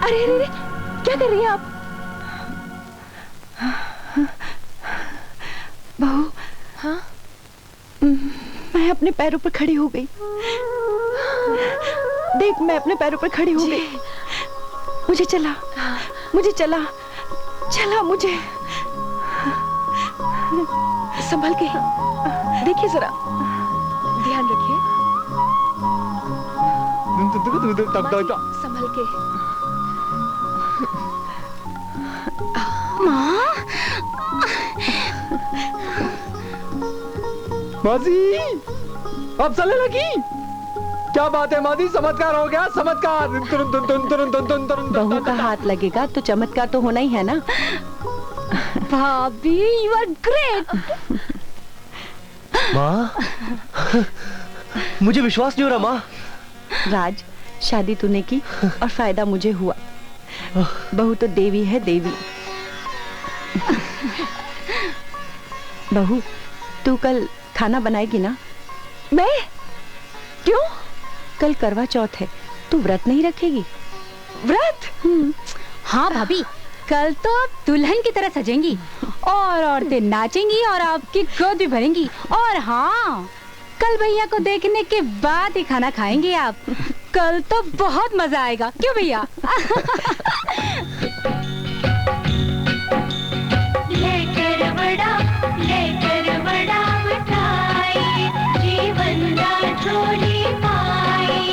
अरे अरे अरे, क्या कर रही हैं आप? बहू, हाँ? मैं अपने पैरों पर खड़ी हो गई। देख, मैं अपने पैरों पर खड़ी हो गई। मुझे चला, मुझे चला, चला मुझे। संभल के देखिए जरा, ध्यान रखिए। संभल के। माजी, अब चलने लगी? क्या बात है माजी, चमत्कार हो गया, चमत्कार। बहू का हाथ लगेगा तो चमत्कार तो होना ही है ना। भाभी, यू आर ग्रेट। माँ, मुझे विश्वास नहीं हो रहा माँ। राज, शादी तूने की और फायदा मुझे हुआ। बहू तो देवी है, देवी। बहू, तू कल खाना बनाएगी ना? मैं? क्यों? कल करवा चौथ है, तू व्रत नहीं रखेगी? व्रत? हाँ भाभी, कल तो आप दुल्हन की तरह सजेंगी और औरतें नाचेंगी और आपकी गोद भी भरेंगी। और हाँ, कल भैया को देखने के बाद ही खाना खाएंगे आप। कल तो बहुत मजा आएगा, क्यों भैया? लेकर बड़ा मिठाई, जीवन का झोली पाए।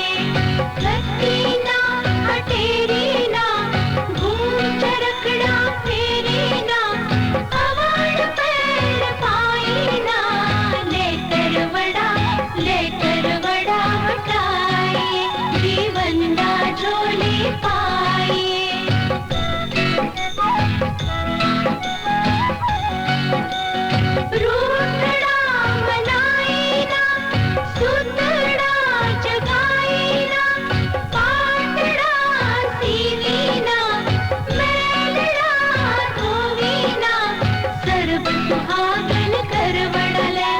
रखी ना हटेरी ना, घूम चरखड़ा फेरी ना, अवार्ड पैर पाई ना। लेकर बड़ा मिठाई, जीवन का झोली पाए। रूठड़ा मनाई ना, सुतड़ा जगाई ना, पाटड़ा सीवी ना, मेलड़ा धोवी ना, सर्व सुहागन कर बड़ले।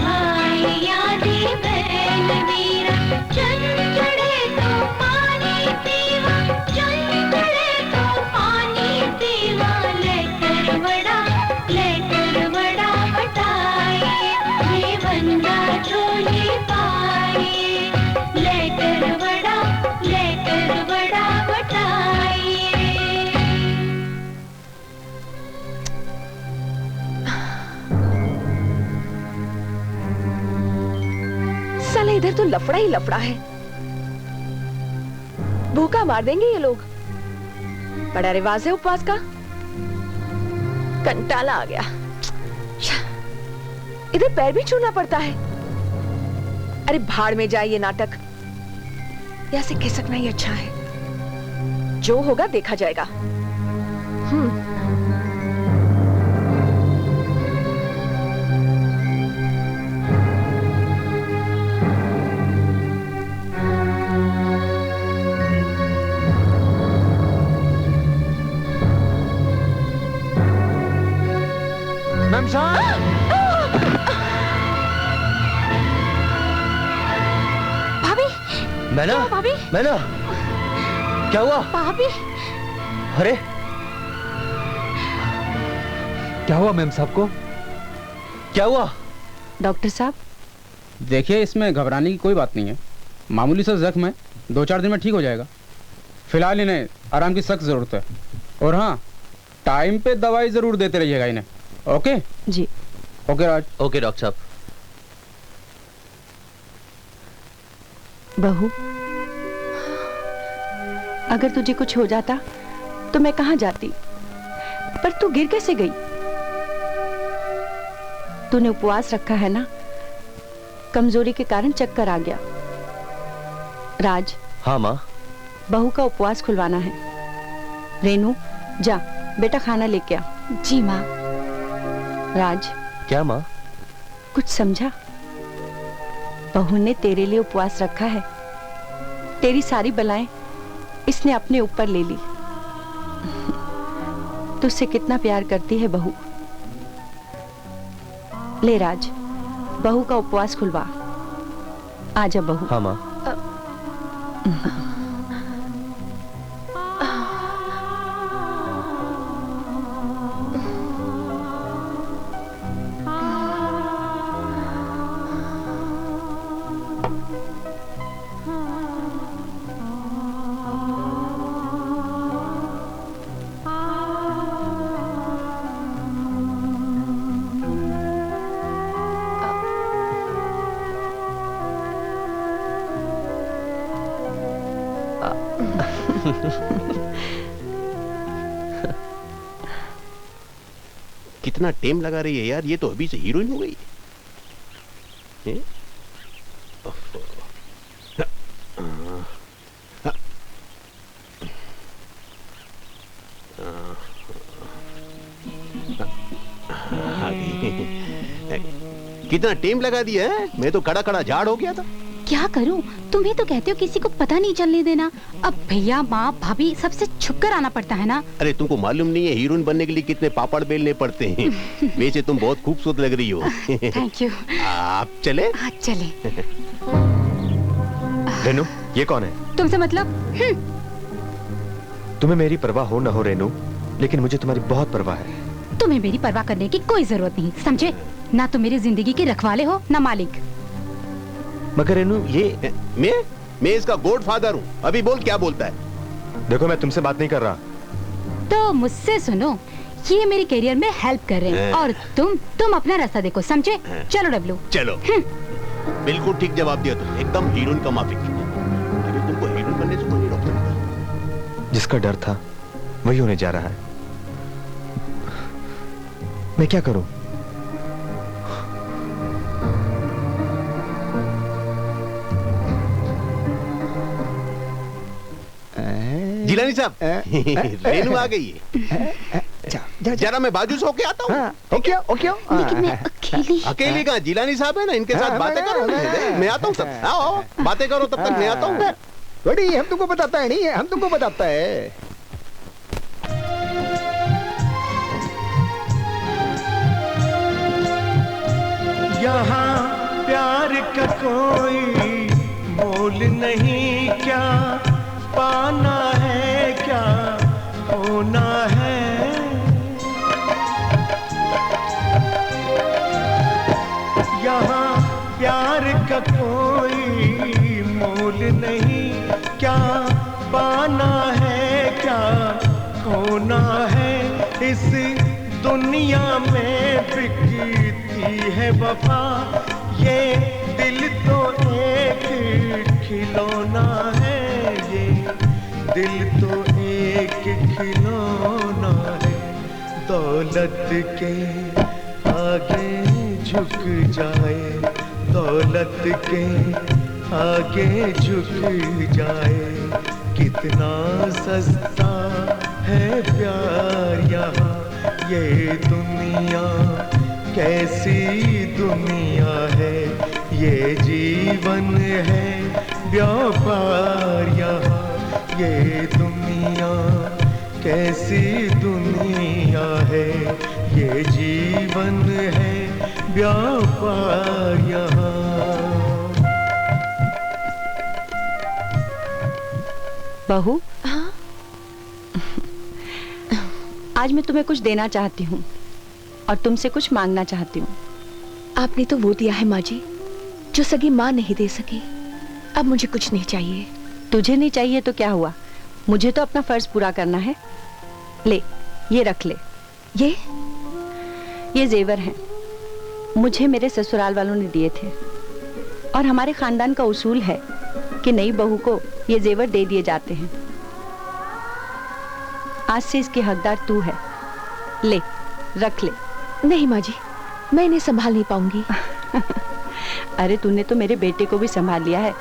भाई यादी बहन वीरा, चंचड़े तो पानी पीवा, चंचड़े तो पानी पीवा। लेकर बड़ा बटाए, जीवन का झोली पाए। लेकर बड़ा बटाए। साला इधर तो लफड़ा ही लफड़ा है। भूखा मार देंगे ये लोग। बड़ा रिवाज है उपवास का। कंटाला आ गया। इधर पैर भी छूना पड़ता है। अरे भाड़ में जाए ये नाटक। यहाँ से खिसकना ही अच्छा है। जो होगा देखा जाएगा। मैम साहब, मैना, भाभी, मैना, क्या हुआ? भाभी, अरे क्या हुआ मैम साहब को? क्या हुआ? डॉक्टर साहब, देखिए, इसमें घबराने की कोई बात नहीं है। मामूली सा जख्म है, 2-4 दिन में ठीक हो जाएगा। फिलहाल इन्हें आराम की सख्त जरूरत है। और हाँ, टाइम पे दवाई जरूर देते रहिएगा इन्हें। ओके जी। ओके राज। ओके डॉक्टर साहब। बहू, अगर तुझे कुछ हो जाता तो मैं कहां जाती, पर तू गिर कैसे गई? तूने उपवास रखा है ना, कमजोरी के कारण चक्कर आ गया। राज। हाँ माँ। बहू का उपवास खुलवाना है। रेनू, जा बेटा खाना लेके आ। जी माँ। राज। क्या माँ? कुछ समझा? बहू ने तेरे लिए उपवास रखा है। तेरी सारी बलाएं इसने अपने ऊपर ले ली। तुझसे कितना प्यार करती है बहू। ले राज, बहू का उपवास खुलवा। आजा बहू। हाँ माँ। कितना टेम लगा रही है यार, ये तो अभी से हीरोइन हो गई है। कितना टेम लगा दिया है, मैं तो खड़ा खड़ा झाड़ हो गया था। क्या करूं? तुम ही तो कहते हो किसी को पता नहीं चलने देना। अब भैया, माँ, भाभी सबसे छुपकर आना पड़ता है ना। अरे तुमको मालूम नहीं है हीरोइन बनने के लिए कितने पापड़ बेलने पड़ते हैं। वैसे तुम बहुत खूबसूरत लग रही हो। Thank you. आप चले? हाँ चले। रेनू, ये कौन है? तुमसे मतलब? तुम्हें मेरी परवाह हो न हो रेनू, लेकिन मुझे तुम्हारी बहुत परवाह है। तुम्हें मेरी परवाह करने की कोई जरूरत नहीं, समझे? ना तुम मेरी जिंदगी के रखवाले हो, ना मालिक। मगर रेनू, ये मैं इसका गॉडफादर हूँ। अभी बोल, क्या बोलता है? देखो, मैं तुमसे बात नहीं कर रहा। तो मुझसे सुनो, ये मेरे करियर में हेल्प कर रहे हैं और तुम अपना रास्ता देखो, समझे? चलो डब्लू। चलो। बिल्कुल ठीक जवाब दिया तुम, एकदम हीरोइन का माफिक। अभी तुमको हीरोइन बनने से कोई रोक। जिसका डर था वही होने जा रहा है। मैं क्या करूं? जिलानी साहब, रेनू आ गई है। जरा मैं बाजू से होके आता हूँ। लेकिन मैं अकेली। अकेली कहाँ? जिलानी साहब है ना, इनके साथ बातें करो। मैं आता हूँ सब। आओ बातें करो, तब तक मैं आता हूँ। बड़ी हम तुमको बताता है, नहीं हम तुमको बताता है। यहाँ प्यार का कोई मोल नहीं, क्या पाना है क्या होना है। यहाँ प्यार का कोई मोल नहीं, क्या पाना है क्या होना है। इस दुनिया में बिकती है वफा, ये दिल तो एक खिलौना है। ये दिल तो एक खिलौना है। दौलत के आगे झुक जाए, दौलत के आगे झुक जाए। कितना सस्ता है प्यार यहाँ, ये दुनिया कैसी दुनिया है। ये जीवन है व्यापार यहाँ, ये दुनिया कैसी दुनिया है। ये जीवन है व्यापार यहाँ। बहू, आज मैं तुम्हें कुछ देना चाहती हूँ और तुमसे कुछ मांगना चाहती हूँ। आपने तो वो दिया है माँ जी, जो सगी माँ नहीं दे सकी। अब मुझे कुछ नहीं चाहिए। तुझे नहीं चाहिए तो क्या हुआ, मुझे तो अपना फर्ज पूरा करना है। ले, ये रख ले। ये जेवर हैं, मुझे मेरे ससुराल वालों ने दिए थे और हमारे खानदान का उसूल है कि नई बहू को ये जेवर दे दिए जाते हैं। आज से इसकी हकदार तू है, ले रख ले। नहीं माँ जी, मैं इन्हें संभाल नहीं पाऊंगी। अरे तूने तो मेरे बेटे को भी संभाल लिया है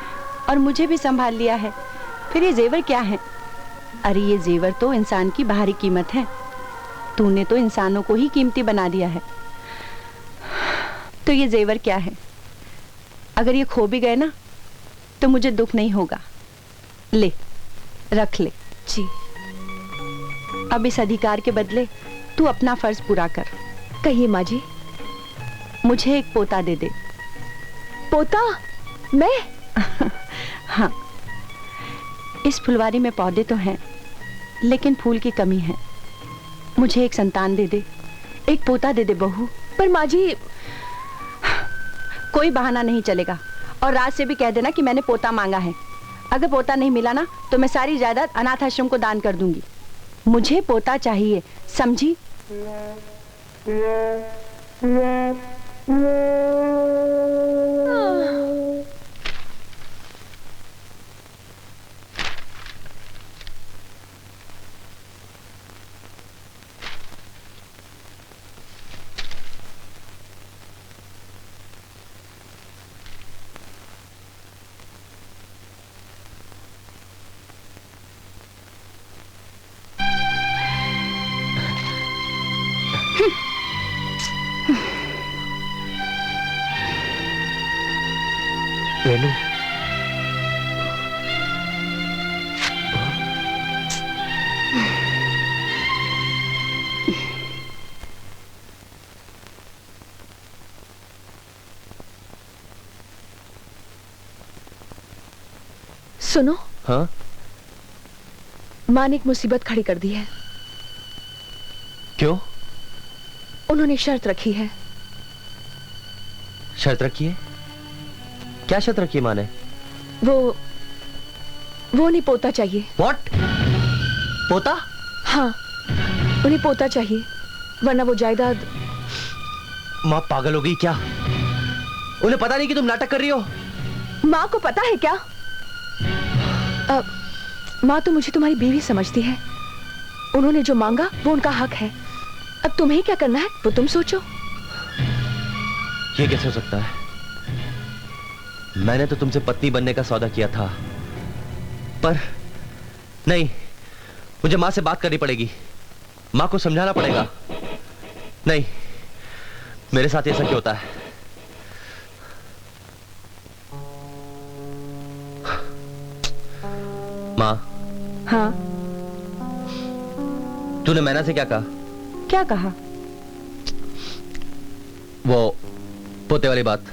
और मुझे भी संभाल लिया है, फिर ये जेवर क्या है? अरे ये जेवर तो इंसान की बाहरी कीमत है, तूने तो इंसानों को ही कीमती बना दिया है। तो ये जेवर क्या है? अगर ये खो भी गए ना तो मुझे दुख नहीं होगा। ले रख ले। जी। अब इस अधिकार के बदले तू अपना फर्ज पूरा कर। कहिए माँ जी। मुझे एक पोता दे दे। पोता? मैं? हाँ, इस फुलवारी में पौधे तो हैं लेकिन फूल की कमी है। मुझे एक संतान दे दे, एक पोता दे दे बहू। पर माँ जी, कोई बहाना नहीं चलेगा और राज से भी कह देना कि मैंने पोता मांगा है। अगर पोता नहीं मिला ना तो मैं सारी जायदाद अनाथ आश्रम को दान कर दूंगी। मुझे पोता चाहिए, समझी? रेनू, सुनो। हाँ? माँ ने एक मुसीबत खड़ी कर दी है। क्यों? उन्होंने शर्त रखी है। शर्त रखी है? क्या शर्त रखी है माँ ने? वो उन्हें पोता चाहिए। What? पोता? हाँ, उन्हें पोता चाहिए, वरना वो जायदाद। माँ पागल हो गई क्या? उन्हें पता नहीं कि तुम नाटक कर रही हो? माँ को पता है क्या? माँ तो मुझे तुम्हारी बीवी समझती है। उन्होंने जो मांगा वो उनका हक है। अब तुम्हें क्या करना है वो तुम सोचो। ये कैसे हो सकता है? मैंने तो तुमसे पत्नी बनने का सौदा किया था, पर नहीं, मुझे माँ से बात करनी पड़ेगी। माँ को समझाना पड़ेगा। नहीं, मेरे साथ ऐसा क्यों होता है? माँ। हाँ? तूने मैना से क्या कहा? क्या कहा? वो पोते वाली बात।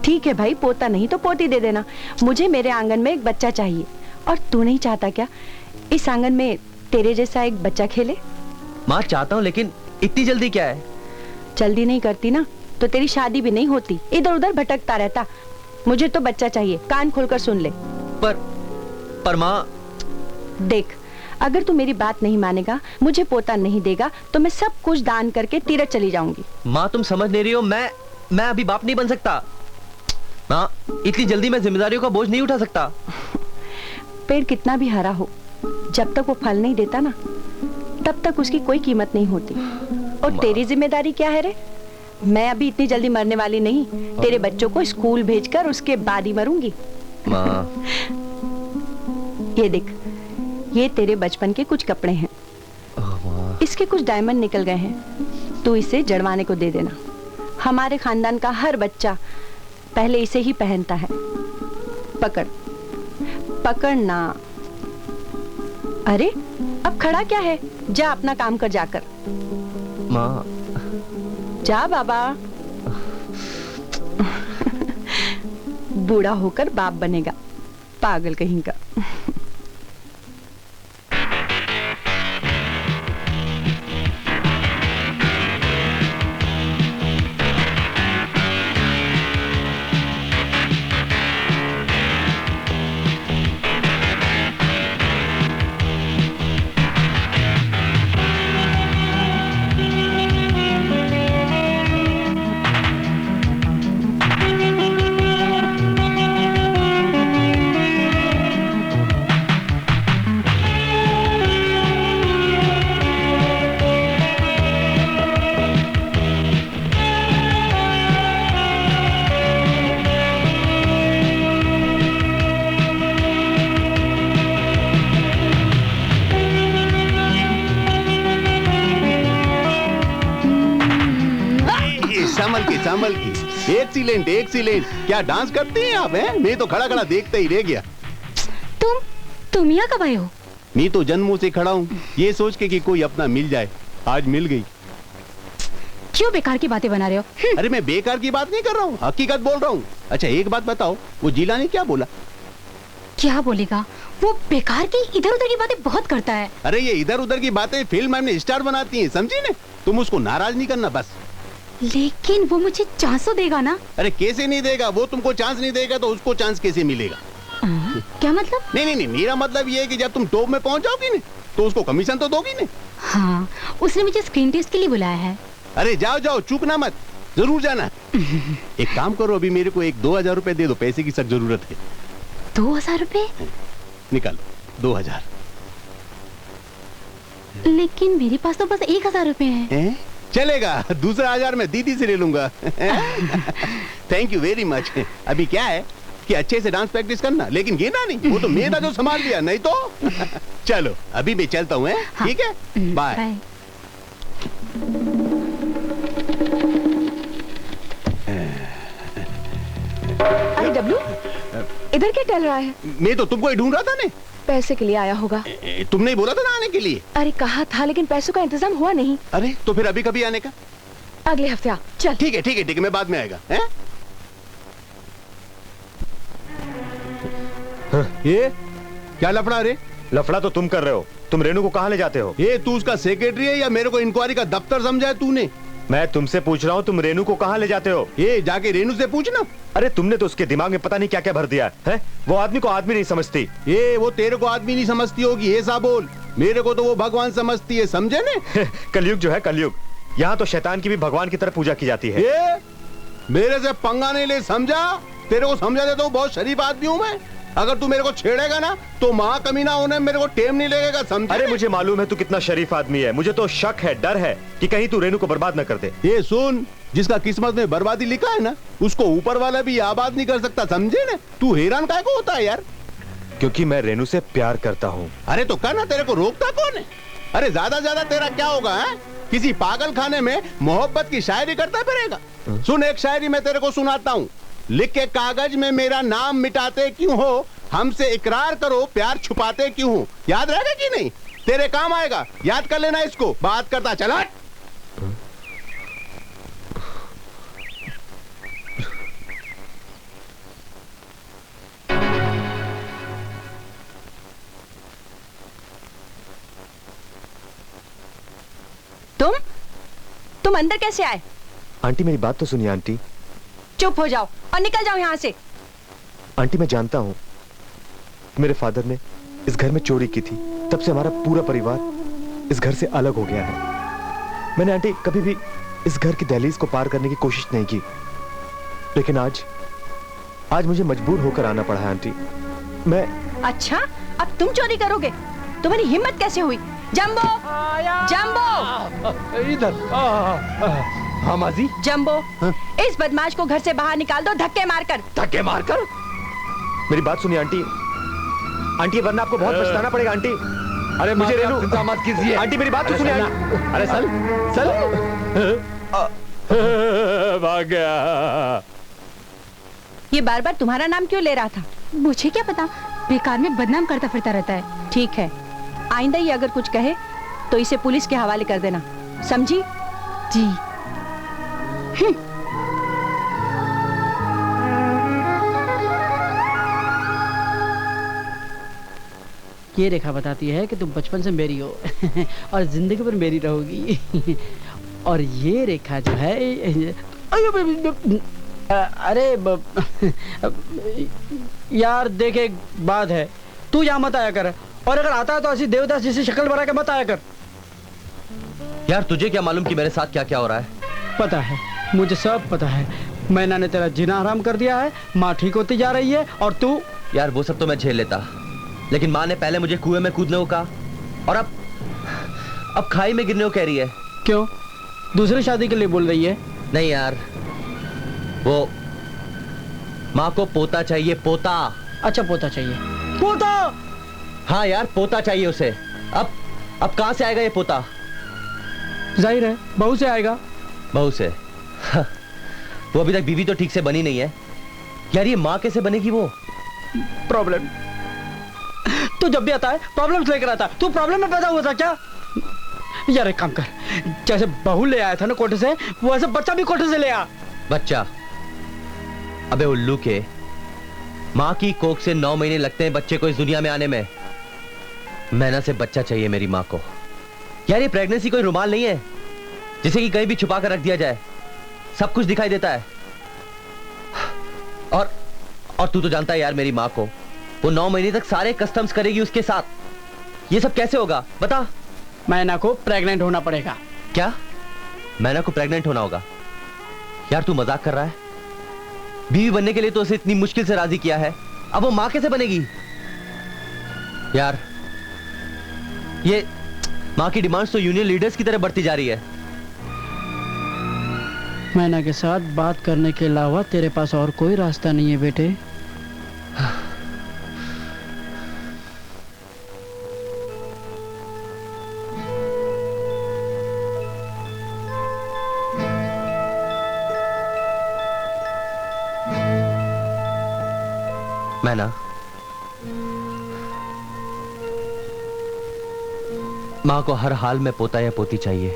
ठीक है भाई, पोता नहीं तो पोती दे देना। मुझे मेरे आंगन में एक बच्चा चाहिए। और तू नहीं चाहता क्या इस आंगन में तेरे जैसा एक बच्चा खेले? माँ चाहता हूँ, लेकिन इतनी जल्दी क्या है? जल्दी नहीं करती ना तो तेरी शादी भी नहीं होती, इधर उधर भटकता रहता। मुझे तो बच्चा चाहिए, कान खोलकर सुन ले। पर माँ। देख, अगर तू मेरी बात नहीं मानेगा, मुझे पोता नहीं देगा तो मैं सब कुछ दान करके तीरथ चली जाऊंगी। माँ तुम समझ नहीं रही हो, मैं अभी बाप नहीं बन सकता। माँ, इतनी जल्दी मैं जिम्मेदारियों का बोझ नहीं उठा सकता। पेड़ कितना भी हरा हो, जब तक वो फल नहीं देता ना तब तक उसकी कोई कीमत नहीं होती। और तेरी जिम्मेदारी क्या है रे? मैं अभी इतनी जल्दी मरने वाली नहीं। तेरे बच्चों को स्कूल भेजकर उसके बाद ही मरूंगी। माँ। ये देख, ये तेरे बचपन के कुछ कपड़े हैं। इसके कुछ डायमंड निकल गए हैं, तू इसे जड़वाने को दे देना। हमारे खानदान का हर बच्चा पहले इसे ही पहनता है। पकड़ पकड़ ना। अरे अब खड़ा क्या है? जा अपना काम कर जाकर। माँ। जा बाबा। बूढ़ा होकर बाप बनेगा, पागल कहीं का। संभल के। Excellent excellent. क्या डांस करती हैं आप हैं? मैं तो खड़ा खड़ा देखते ही रह गया। तुम यहाँ कब आए हो? मैं तो जन्मों से खड़ा हूँ, ये सोच के कि कोई अपना मिल जाए। आज मिल गई। क्यों बेकार की बातें बना रहे हो? अरे मैं बेकार की बात नहीं कर रहा हूँ, हकीकत बोल रहा हूँ। अच्छा एक बात बताओ, वो जिला ने क्या बोला? क्या बोलेगा? वो बेकार की इधर उधर की बातें बहुत करता है। अरे ये इधर उधर की बातें फिल्म में स्टार बनाती हैं, समझी ने? तुम उसको नाराज नहीं करना बस। लेकिन वो मुझे चांस तो देगा ना? अरे कैसे नहीं देगा? वो तुमको चांस नहीं देगा तो उसको चांस कैसे मिलेगा? क्या मतलब? नहीं, मेरा मतलब ये है कि जब तुम टॉप में पहुंच जाओगी ना तो उसको कमीशन तो दोगी ना? हाँ, उसने मुझे स्क्रीन टेस्ट के लिए बुलाया है। अरे जाओ, चूकना मत, जरूर जाना। एक काम करो, अभी मेरे को 2,000 रुपए दे दो, पैसे की सख्त जरूरत है। 2,000 रुपए? निकालो 2,000। लेकिन मेरे पास तो बस 1,000 रुपए हैं। चलेगा, दूसरा 1,000 मैं दीदी से ले लूंगा। Thank you very much. अभी क्या है कि अच्छे से डांस प्रैक्टिस करना, लेकिन गेंदा नहीं, वो तो मेरा जो संभाल लिया, नहीं तो। चलो अभी मैं चलता हूँ, ठीक है, बाय। अरे डब्लू, इधर क्या चल रहा है? मैं तो तुमको ही ढूंढ रहा था ने। पैसे के लिए आया होगा। तुमने ही बोला था ना आने के लिए। अरे कहा था, लेकिन पैसों का इंतजाम हुआ नहीं। अरे तो फिर अभी कभी आने का? अगले हफ्ते आ। चल ठीक है, मैं बाद में आएगा। ये क्या लफड़ा? रे लफड़ा तो तुम कर रहे हो। तुम रेनू को कहाँ ले जाते हो? ये तू उसका सेक्रेटरी है या मेरे को इंक्वायरी का दफ्तर समझा है तूने? मैं तुमसे पूछ रहा हूँ, तुम रेनू को कहाँ ले जाते हो? ये जाके रेनू से पूछना। अरे तुमने तो उसके दिमाग में पता नहीं क्या क्या भर दिया है? वो आदमी को आदमी नहीं समझती। ये वो तेरे को आदमी नहीं समझती होगी, ऐसा बोल। मेरे को तो वो भगवान समझती है, समझे ने? कलयुग जो है कलयुग, यहाँ तो शैतान की भी भगवान की तरह पूजा की जाती है। ये मेरे से पंगा नहीं ले, समझा? तेरे को समझा देता हूँ, बहुत शरीफ आदमी हूँ मैं। अगर तू मेरे को छेड़ेगा ना तो महाकमीना होने मेरे को टेम नहीं लगेगा, समझे? अरे मुझे मालूम है तू कितना शरीफ आदमी है। मुझे तो शक है, डर है कि कहीं तू रेनू को बर्बाद न कर दे। ये सुन, जिसका किस्मत में बर्बादी लिखा है ना, उसको ऊपर वाला भी आबाद नहीं कर सकता, समझे ना? तू हैरान काहे को होता है यार? क्योंकि मैं रेनू से प्यार करता हूँ। अरे तो कहना, तेरे को रोकता कौन है? अरे ज्यादा तेरा क्या होगा है? किसी पागल खाने में मोहब्बत की शायरी करता फिरेगा। सुन, एक शायरी मैं तेरे को सुनाता हूँ। लिख के कागज में मेरा नाम मिटाते क्यों हो, हमसे इकरार करो प्यार छुपाते क्यों हो। याद रहेगा कि नहीं? तेरे काम आएगा, याद कर लेना इसको। बात करता चला। तुम अंदर कैसे आए? आंटी मेरी बात तो सुनिए आंटी। चुप हो जाओ और निकल जाओ यहाँ से। आंटी मैं जानता हूँ मेरे फादर ने इस घर में चोरी की थी, तब से हमारा पूरा परिवार इस घर से अलग हो गया है। मैंने आंटी कभी भी इस घर की दहलीज को पार करने की कोशिश नहीं की, लेकिन आज मुझे मजबूर होकर आना पड़ा है आंटी। मैं अच्छा, अब तुम चोरी करोगे? तुम्हारी हिम्मत कैसे हुई? जंबो, इधर। हाँ माजी। जंबो, इस बदमाश को घर से बाहर निकाल दो, धक्के मारकर। धक्के मारकर? मेरी बात सुनिए आंटी, वरना आपको बहुत पछताना पड़ेगा आंटी। अरे मुझे रेनू इंतजाम कीजिए। आंटी मेरी बात तो सुनिए। अरे चल भाग गया। ये बार बार तुम्हारा नाम क्यों ले रहा था? मुझे क्या पता, बेकार में बदनाम करता फिरता रहता है। ठीक है, आइंदा ये अगर कुछ कहे तो इसे पुलिस के हवाले कर देना, समझी? जी। ये रेखा बताती है कि तुम बचपन से मेरी हो और जिंदगी भर मेरी रहोगी। और ये रेखा जो है, अरे यार देख, एक बात है, तू यहाँ मत आया कर, और अगर आता है तो ऐसी देवदास जैसी शक्ल बना के मत आया कर। यार तुझे क्या मालूम कि मेरे साथ क्या क्या हो रहा है? पता है, मुझे सब पता है। मैना ने तेरा जीना हराम कर दिया है, माँ ठीक होती जा रही है, और तू। यार वो सब तो मैं झेल लेता, लेकिन माँ ने पहले मुझे कुएं में कूदने को कहा, और अब खाई में गिरने को कह रही है। क्यों? दूसरी शादी के लिए बोल रही है? नहीं यार, वो माँ को पोता चाहिए, पोता। अच्छा, पोता चाहिए। पोता? हाँ यार, पोता चाहिए उसे। अब कहां से आएगा ये पोता? जाहिर है बहू से आएगा। बहू से? वो अभी तक बीवी तो ठीक से बनी नहीं है यार, ये माँ कैसे बनेगी वो? प्रॉब्लम तू जब भी आता है प्रॉब्लम्स लेकर आता है। तू प्रॉब्लम में पैदा हुआ था क्या? यार एक काम कर, जैसे बहू ले आया था ना कोठे से, वैसे बच्चा भी कोठे से ले आ। बच्चा? अबे उल्लू के, माँ की कोख से 9 महीने लगते हैं बच्चे को इस दुनिया में आने में। मैना से बच्चा चाहिए मेरी माँ को। यार ये प्रेगनेंसी कोई रुमाल नहीं है जिसे कि कहीं भी छुपा कर रख दिया जाए, सब कुछ दिखाई देता है। और तू तो जानता है यार मेरी माँ को, वो 9 महीने तक सारे कस्टम्स करेगी उसके साथ। ये सब कैसे होगा बता? मैना को प्रेग्नेंट होना पड़ेगा। क्या? मैना को प्रेग्नेंट होना होगा? यार तू मजाक कर रहा है? बीवी बनने के लिए तो उसे इतनी मुश्किल से राजी किया है, अब वो माँ कैसे बनेगी? यार ये माँ की डिमांड्स तो यूनियन लीडर्स की तरह बढ़ती जा रही है। मैना के साथ बात करने के अलावा तेरे पास और कोई रास्ता नहीं है बेटे। मैना, माँ को हर हाल में पोता या पोती चाहिए।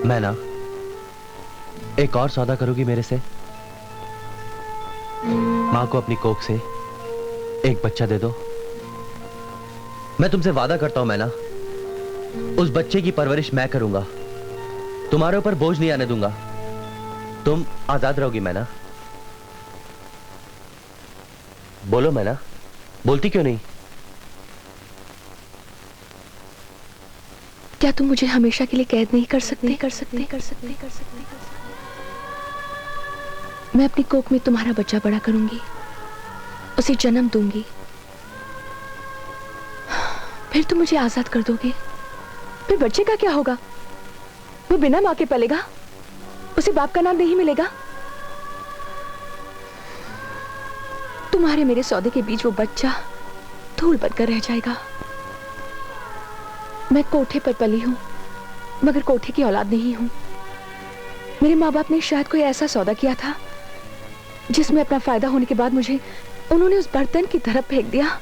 मैना, एक और सौदा करोगी मेरे से? माँ को अपनी कोख से एक बच्चा दे दो। मैं तुमसे वादा करता हूं मैना, उस बच्चे की परवरिश मैं करूंगा, तुम्हारे ऊपर बोझ नहीं आने दूंगा। तुम आजाद रहोगी मैना। बोलो मैना, बोलती क्यों नहीं? क्या तुम मुझे हमेशा के लिए कैद नहीं कर सकते? मैं अपनी कोख में तुम्हारा बच्चा बड़ा करूंगी, उसे जन्म दूंगी, फिर तुम मुझे आजाद कर दोगे। फिर बच्चे का क्या होगा? वो बिना माँ के पलेगा, उसे बाप का नाम नहीं मिलेगा। तुम्हारे मेरे सौदे के बीच वो बच्चा धूल बनकर रह जाएगा। मैं कोठे पर पली हूं, मगर कोठे की औलाद नहीं हूं। मेरे माँ बाप ने शायद कोई ऐसा सौदा किया था जिसमें अपना फायदा होने के बाद मुझे उन्होंने उस बर्तन की तरफ फेंक दिया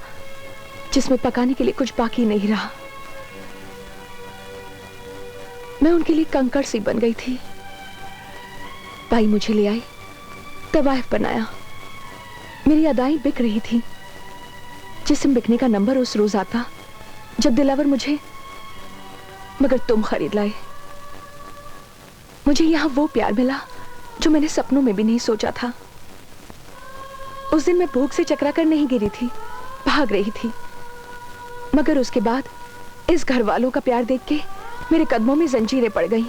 जिसमें पकाने के लिए कुछ बाकी नहीं रहा। मैं उनके लिए कंकड़ सी बन गई थी। भाई मुझे ले आए, तवाइफ बनाया। मेरी अदाएं बिक रही थी। जिस्म बिकने का नंबर उस रोज आता जब दिलावर मुझे, मगर तुम खरीद लाए। मुझे यहां वो प्यार मिला जो मैंने सपनों में भी नहीं सोचा था। उस दिन मैं भूख से चकरा कर नहीं गिरी थी, भाग रही थी, मगर उसके बाद इस घर वालों का प्यार देख के मेरे कदमों में जंजीरें पड़ गईं।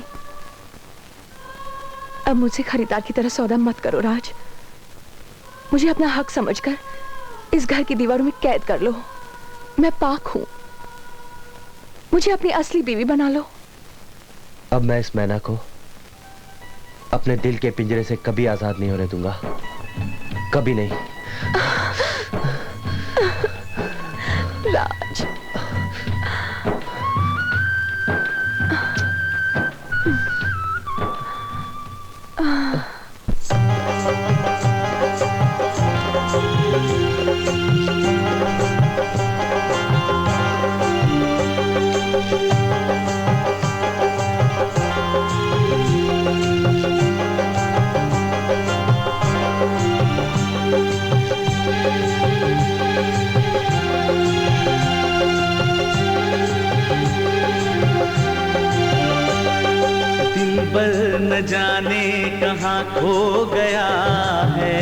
अब मुझसे खरीदार की तरह सौदा मत करो राज। मुझे अपना हक समझकर इस घर की दीवारों में कैद कर लो। मैं पाक हूं, मुझे अपनी असली बीवी बना लो। अब मैं इस मैना को अपने दिल के पिंजरे से कभी आजाद नहीं होने दूंगा, कभी नहीं। राज, दिलबर न जाने कहाँ खो गया है,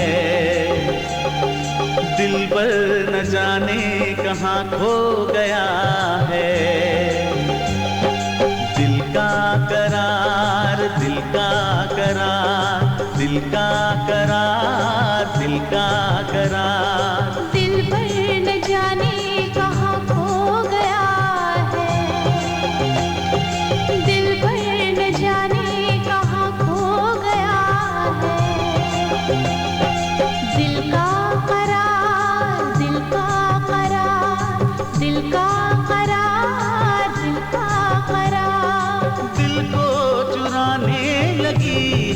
दिलबर न जाने कहाँ खो गया है। दिल का करार, दिल का करार, दिल का करार, दिल का करार। दिलबर न जाने कहाँ खो गया है, दिलबर न जाने कहाँ खो गया है। दिल का करार, दिल का करार, दिल का करार, दिल का करार। दिल को चुराने लगी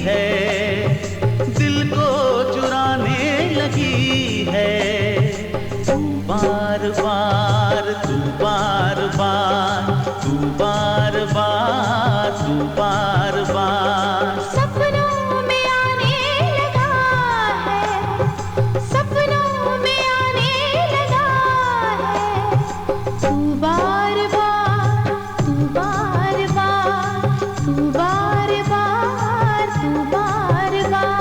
बार बार सपनों में आने लगा है, सपनों में आने लगा है। तू बार बार, तू बार बार, तू बार बार, तू बार बार।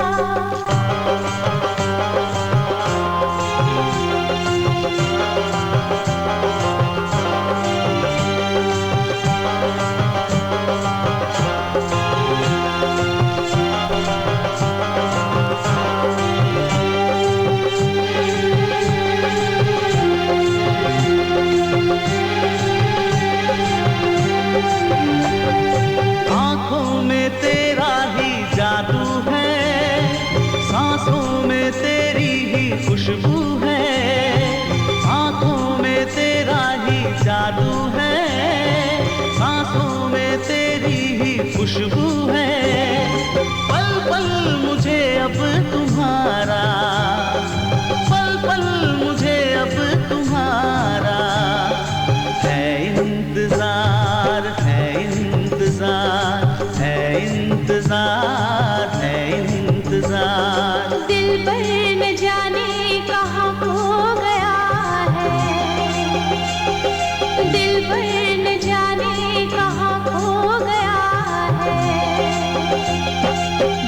आंखों में तेरा ही जादू है, सांसों में तेरी ही खुशबू है। आंखों में तेरा ही जादू है, सांसों में तेरी ही खुशबू है। पल पल मुझे अब तुम्हारा, पल पल मुझे अब तुम्हारा है इंतजार, है इंतजार, है इंतजार, है इंतजार। दिल पर न जाने कहाँ खो गया है, दिल पर न जाने कहाँ खो गया है।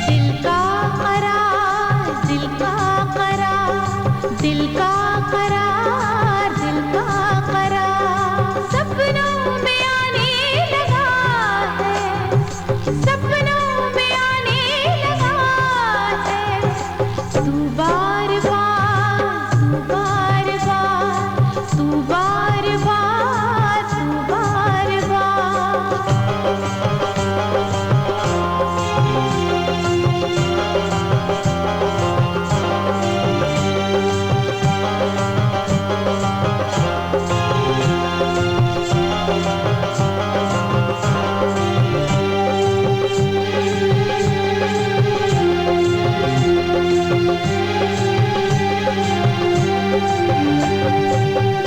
दिल का करार, दिल का करार, दिल का करार, दिल का करार। सपनों में आने लगा है, सपनों में आने लगा है। तू बार बार, तू बार बार, तू बार बार, तू बार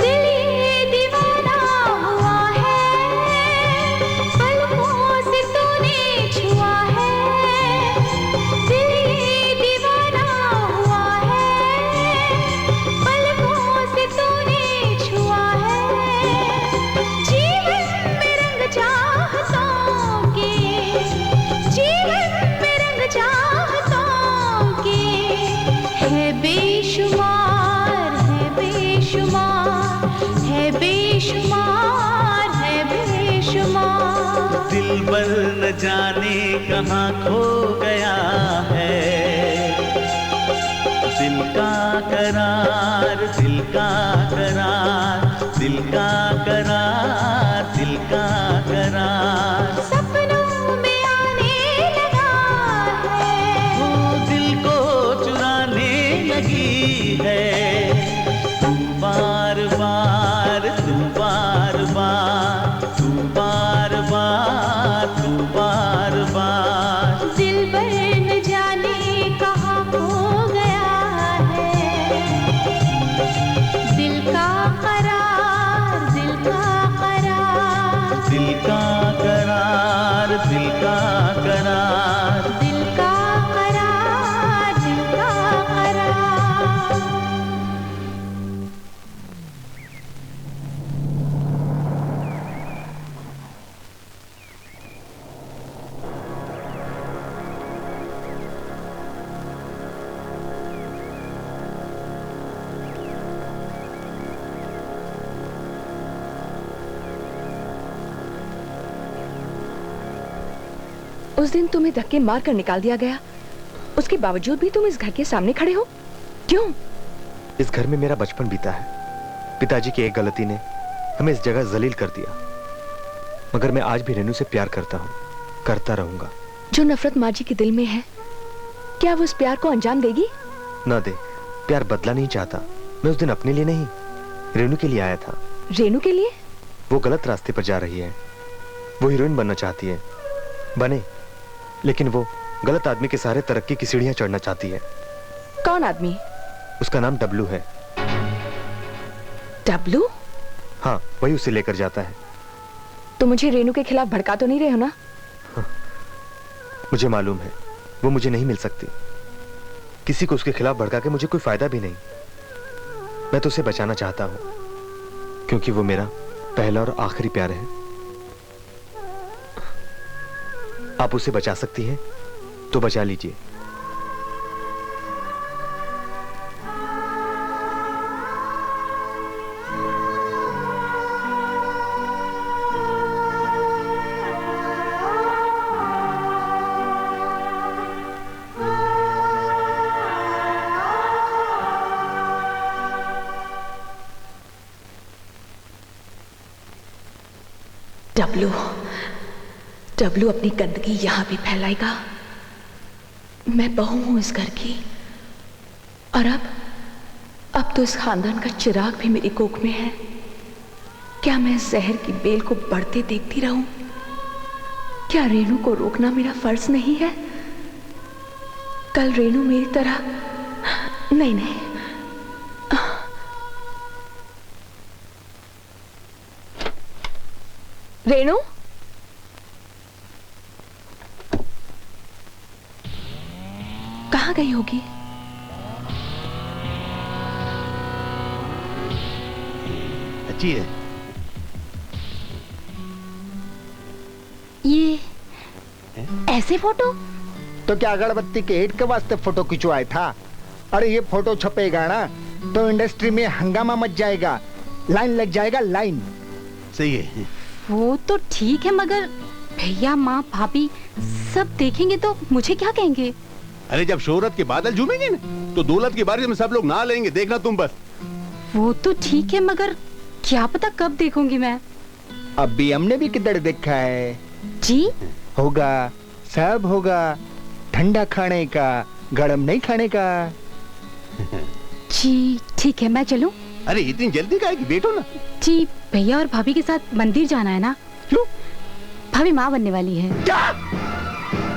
दिल ये दीवाना हुआ है, पलकों से तूने छुआ है। दिल ये दीवाना हुआ है, पलकों से तूने छुआ है। जीवन में रंग चाहतों के, जीवन में रंग चाहतों के है बेशुमार, है बेशुमार, है बेशुमार, है बेशुमार। दिल पर न जाने कहाँ खो गया है, दिल का करार, दिल का करार, दिल का करार, दिल का करार। सपनों में आने लगा है, वो दिल को चुराने लगी है। तू बार बार, तू बार बार, तू बार बार, तू बार बार। दिल पर न जाने कहाँ खो गया है। दिल का करार, दिल का करार, दिल का करार, दिल का करार। दिल का करार, दिल का करार। उस दिन तुम्हें धक्के मार कर निकाल दिया गया, उसके बावजूद भी तुम इस घर के सामने खड़े हो, क्यों? इस घर में मेरा बचपन बीता है। पिताजी की एक गलती ने हमें इस जगह जलील कर दिया, मगर मैं आज भी रेनू से प्यार करता हूँ, करता रहूंगा। जो नफरत माँ जी के दिल में है, क्या वो उस प्यार को अंजाम देगी? ना दे। प्यार बदला नहीं चाहता। मैं उस दिन अपने लिए नहीं, रेनू के लिए आया था। रेनू के लिए? वो गलत रास्ते पर जा रही है। वो हीरोइन बनना चाहती है, बने, लेकिन वो गलत आदमी के सहारे तरक्की की सीढ़ियां चढ़ना चाहती है। कौन आदमी? उसका नाम डब्लू है। डब्लू? हाँ, वही उसे लेकर जाता है। तो मुझे रेनू के खिलाफ भड़का तो नहीं रहे हो ना? मुझे मालूम है वो मुझे नहीं मिल सकती। किसी को उसके खिलाफ भड़का के मुझे कोई फायदा भी नहीं। मैं तो उसे बचाना चाहता हूं क्योंकि वो मेरा पहला और आखिरी प्यार है। आप उसे बचा सकती हैं तो बचा लीजिए। डब्लू डब्लू अपनी गंदगी यहां भी फैलाएगा। मैं बहू हूं इस घर की, और अब तो इस खानदान का चिराग भी मेरी कोख में है। क्या मैं जहर की बेल को बढ़ते देखती रहूं? क्या रेणु को रोकना मेरा फर्ज नहीं है? कल रेणु मेरी तरह नहीं रेणु, कहाँ गई होगी? अच्छी है ये ऐसे फोटो? तो क्या अगरबत्ती के हिट के वास्ते फोटो खिंचवाया था? अरे ये फोटो छपेगा ना तो इंडस्ट्री में हंगामा मच जाएगा, लाइन लग जाएगा, लाइन। सही है। वो तो ठीक है, मगर भैया माँ भाभी सब देखेंगे तो मुझे क्या कहेंगे? अरे जब शोहरत के बादल झूमेंगे ना तो दौलत की बारिश में सब लोग नहा लेंगे, देखना तुम बस। वो तो ठीक है, मगर क्या पता कब देखूंगी मैं। अभी हमने भी किधर देखा है जी? होगा, सब होगा। ठंडा खाने का, गरम नहीं खाने का। जी ठीक है, मैं चलूं? अरे इतनी जल्दी काहे की? बैठो ना। जी भैया और भाभी के साथ मंदिर जाना है ना। क्यों? भाभी माँ बनने वाली है। क्या?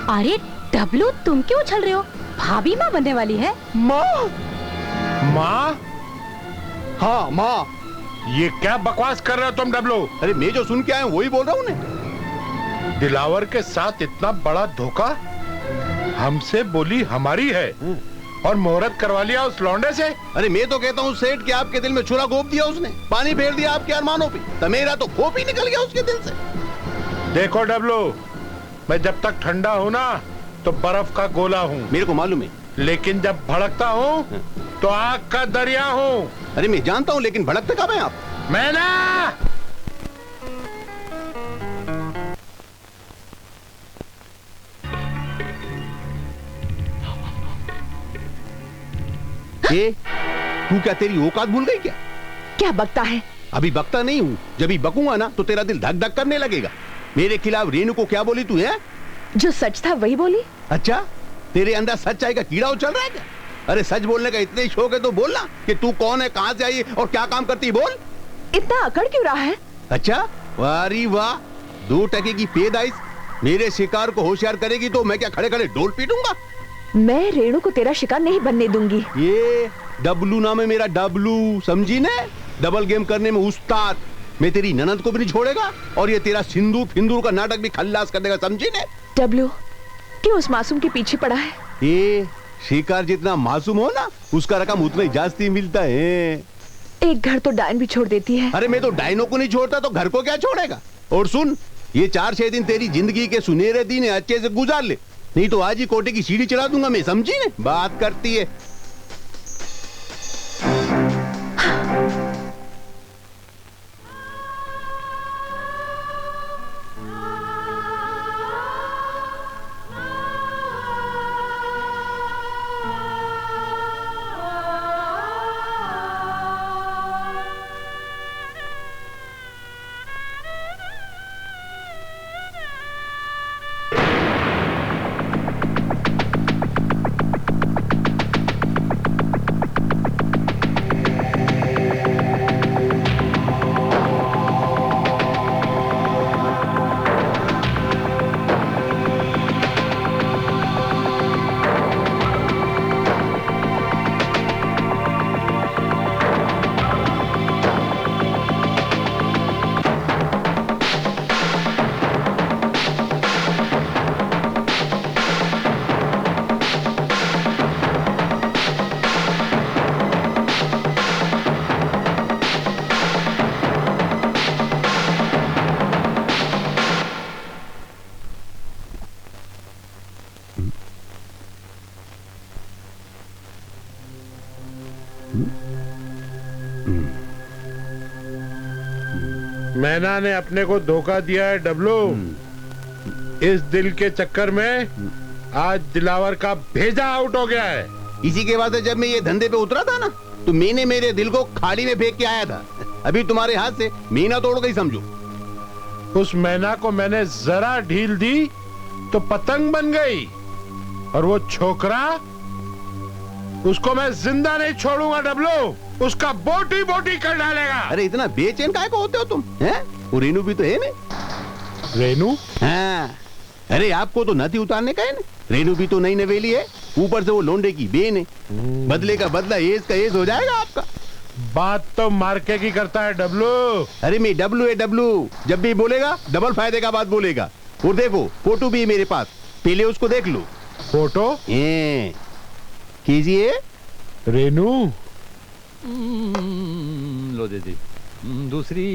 अरे डब्लू तुम क्यों उछल रहे हो? भाभी माँ बनने वाली है। माँ? माँ? हाँ माँ। ये क्या बकवास कर रहे हो तुम डब्लू? अरे मैं जो सुन के आया हूँ वही बोल रहा हूँ। दिलावर के साथ इतना बड़ा धोखा? हमसे बोली हमारी है और मुहूर्त करवा लिया उस लौंडे से। अरे मैं तो कहता हूँ सेठ कि आपके दिल में छुरा घोप दिया उसने, पानी फेर दिया आपके अरमानों पे। तो मेरा तो खोप ही निकल गया उसके दिल से। देखो डब्लू, मैं जब तक ठंडा हूँ ना तो बर्फ का गोला हूँ। मेरे को मालूम है। लेकिन जब भड़कता हूँ तो आग का दरिया हूँ। अरे मैं जानता हूँ, लेकिन भड़कते कब हैं आप? मैं ना। ये तू क्या तेरी औकात भूल गई क्या? क्या बकता है? अभी बकता नहीं हूँ, जब भी बकूंगा ना तो तेरा दिल धक धक करने लगेगा। मेरे खिलाफ रेणु को क्या बोली तू है? जो सच था वही बोली। अच्छा, तेरे अंदर सच्चाई का कीड़ा उछल रहा है क्या? अरे सच बोलने का इतना ही शौक है तो बोलना कि तू कौन है, कहाँ से आई और क्या काम करती है, बोल। इतना अकड़ क्यों रहा है? अच्छा, वारी वाह, 2 टके की पैदाइश मेरे शिकार को होशियार करेगी तो मैं क्या खड़े खड़े ढोल पीटूंगा? मैं रेणु को तेरा शिकार नहीं बनने दूंगी। ये डब्लू नाम है मेरा, डब्लू, समझी ने? डबल गेम करने में उस्ताद। मैं तेरी ननद को भी नहीं छोड़ेगा और ये तेरा सिंदूर फिंदूर का नाटक भी खल्लास कर देगा, समझी ने? डब्लू क्यों उस मासूम के पीछे पड़ा है? ये शिकार जितना मासूम हो ना उसका रकम उतना ही जास्ती मिलता है। एक घर तो डायन भी छोड़ देती है। अरे मैं तो डायनों को नहीं छोड़ता तो घर को क्या छोड़ेगा? और सुन, ये 4-6 दिन तेरी जिंदगी के सुनहरे दिन अच्छे से गुजार ले, नहीं तो आज ही कोटे की सीढ़ी चढ़ा दूंगा मैं, समझी ने? बात करती है। मैना ने अपने को धोखा दिया है डब्लू। इस दिल के चक्कर में आज दिलावर का भेजा आउट हो गया है। इसी के बाद जब मैं ये धंधे पे उतरा था ना, तो मैंने मेरे दिल को खाड़ी में फेंक के आया था। अभी तुम्हारे हाथ से मीना तोड़ गई समझो। उस मैना को मैंने जरा ढील दी तो पतंग बन गई, और वो छोकरा, उसको मैं जिंदा नहीं छोड़ूंगा डब्लू। उसका बोटी बोटी कर डालेगा। अरे इतना बेचैन काहे को होते हो तुम? हैं? वो रेनू भी तो है ना। रेनू? हाँ। अरे आपको तो नदी उतारने का है ना। रेनू भी तो नई नवेली है, ऊपर से वो लोंडे की बेन है। बदले का बदला एज का एज हो जाएगा आपका। बात तो मार्के की करता है डब्लू। अरे मैं डब्लू है डब्लू। जब भी बोलेगा डबल फायदे का बात बोलेगा। और देखो फोटो भी है मेरे पास, पहले उसको देख लो। फोटो? कीजिए। रेनू लो दीदी दूसरी।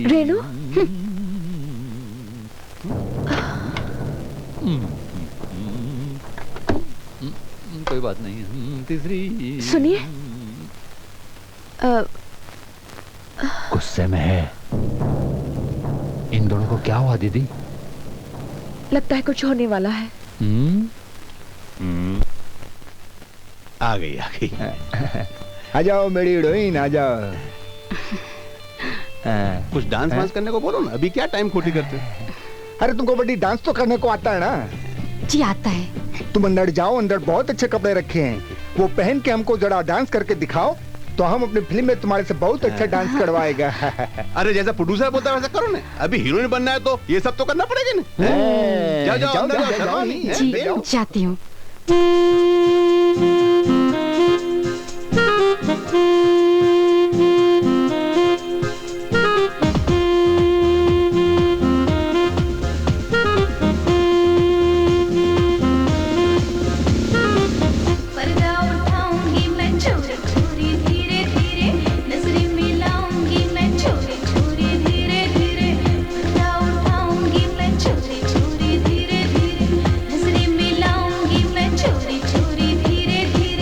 रेनू? कोई बात नहीं। तीसरी। सुनिए, गुस्से में है। इन दोनों को क्या हुआ दीदी? लगता है कुछ होने वाला है। आ गई आ गई। आ जाओ मेरी हीरोइन, आ जाओ। कुछ डांस वांस करने को बोलो ना, अभी क्या टाइम खोटी करते हो? अरे तुमको बड़ी डांस तो करने को आता है ना? जी आता है। तुम अंदर जाओ, अंदर बहुत अच्छे कपड़े रखे हैं, वो पहन के हमको जरा डांस करके दिखाओ, तो हम अपनी फिल्म में तुम्हारे से बहुत अच्छा डांस करवाएगा। अरे जैसा प्रोड्यूसर बोलता है वैसा करो ना। अभी हीरोइन बनना है तो ये सब तो करना पड़ेगा ना। जाओ जाओ अंदर जाओ, शर्मा नहीं है? जी जाती हूँ। धीरे धीरे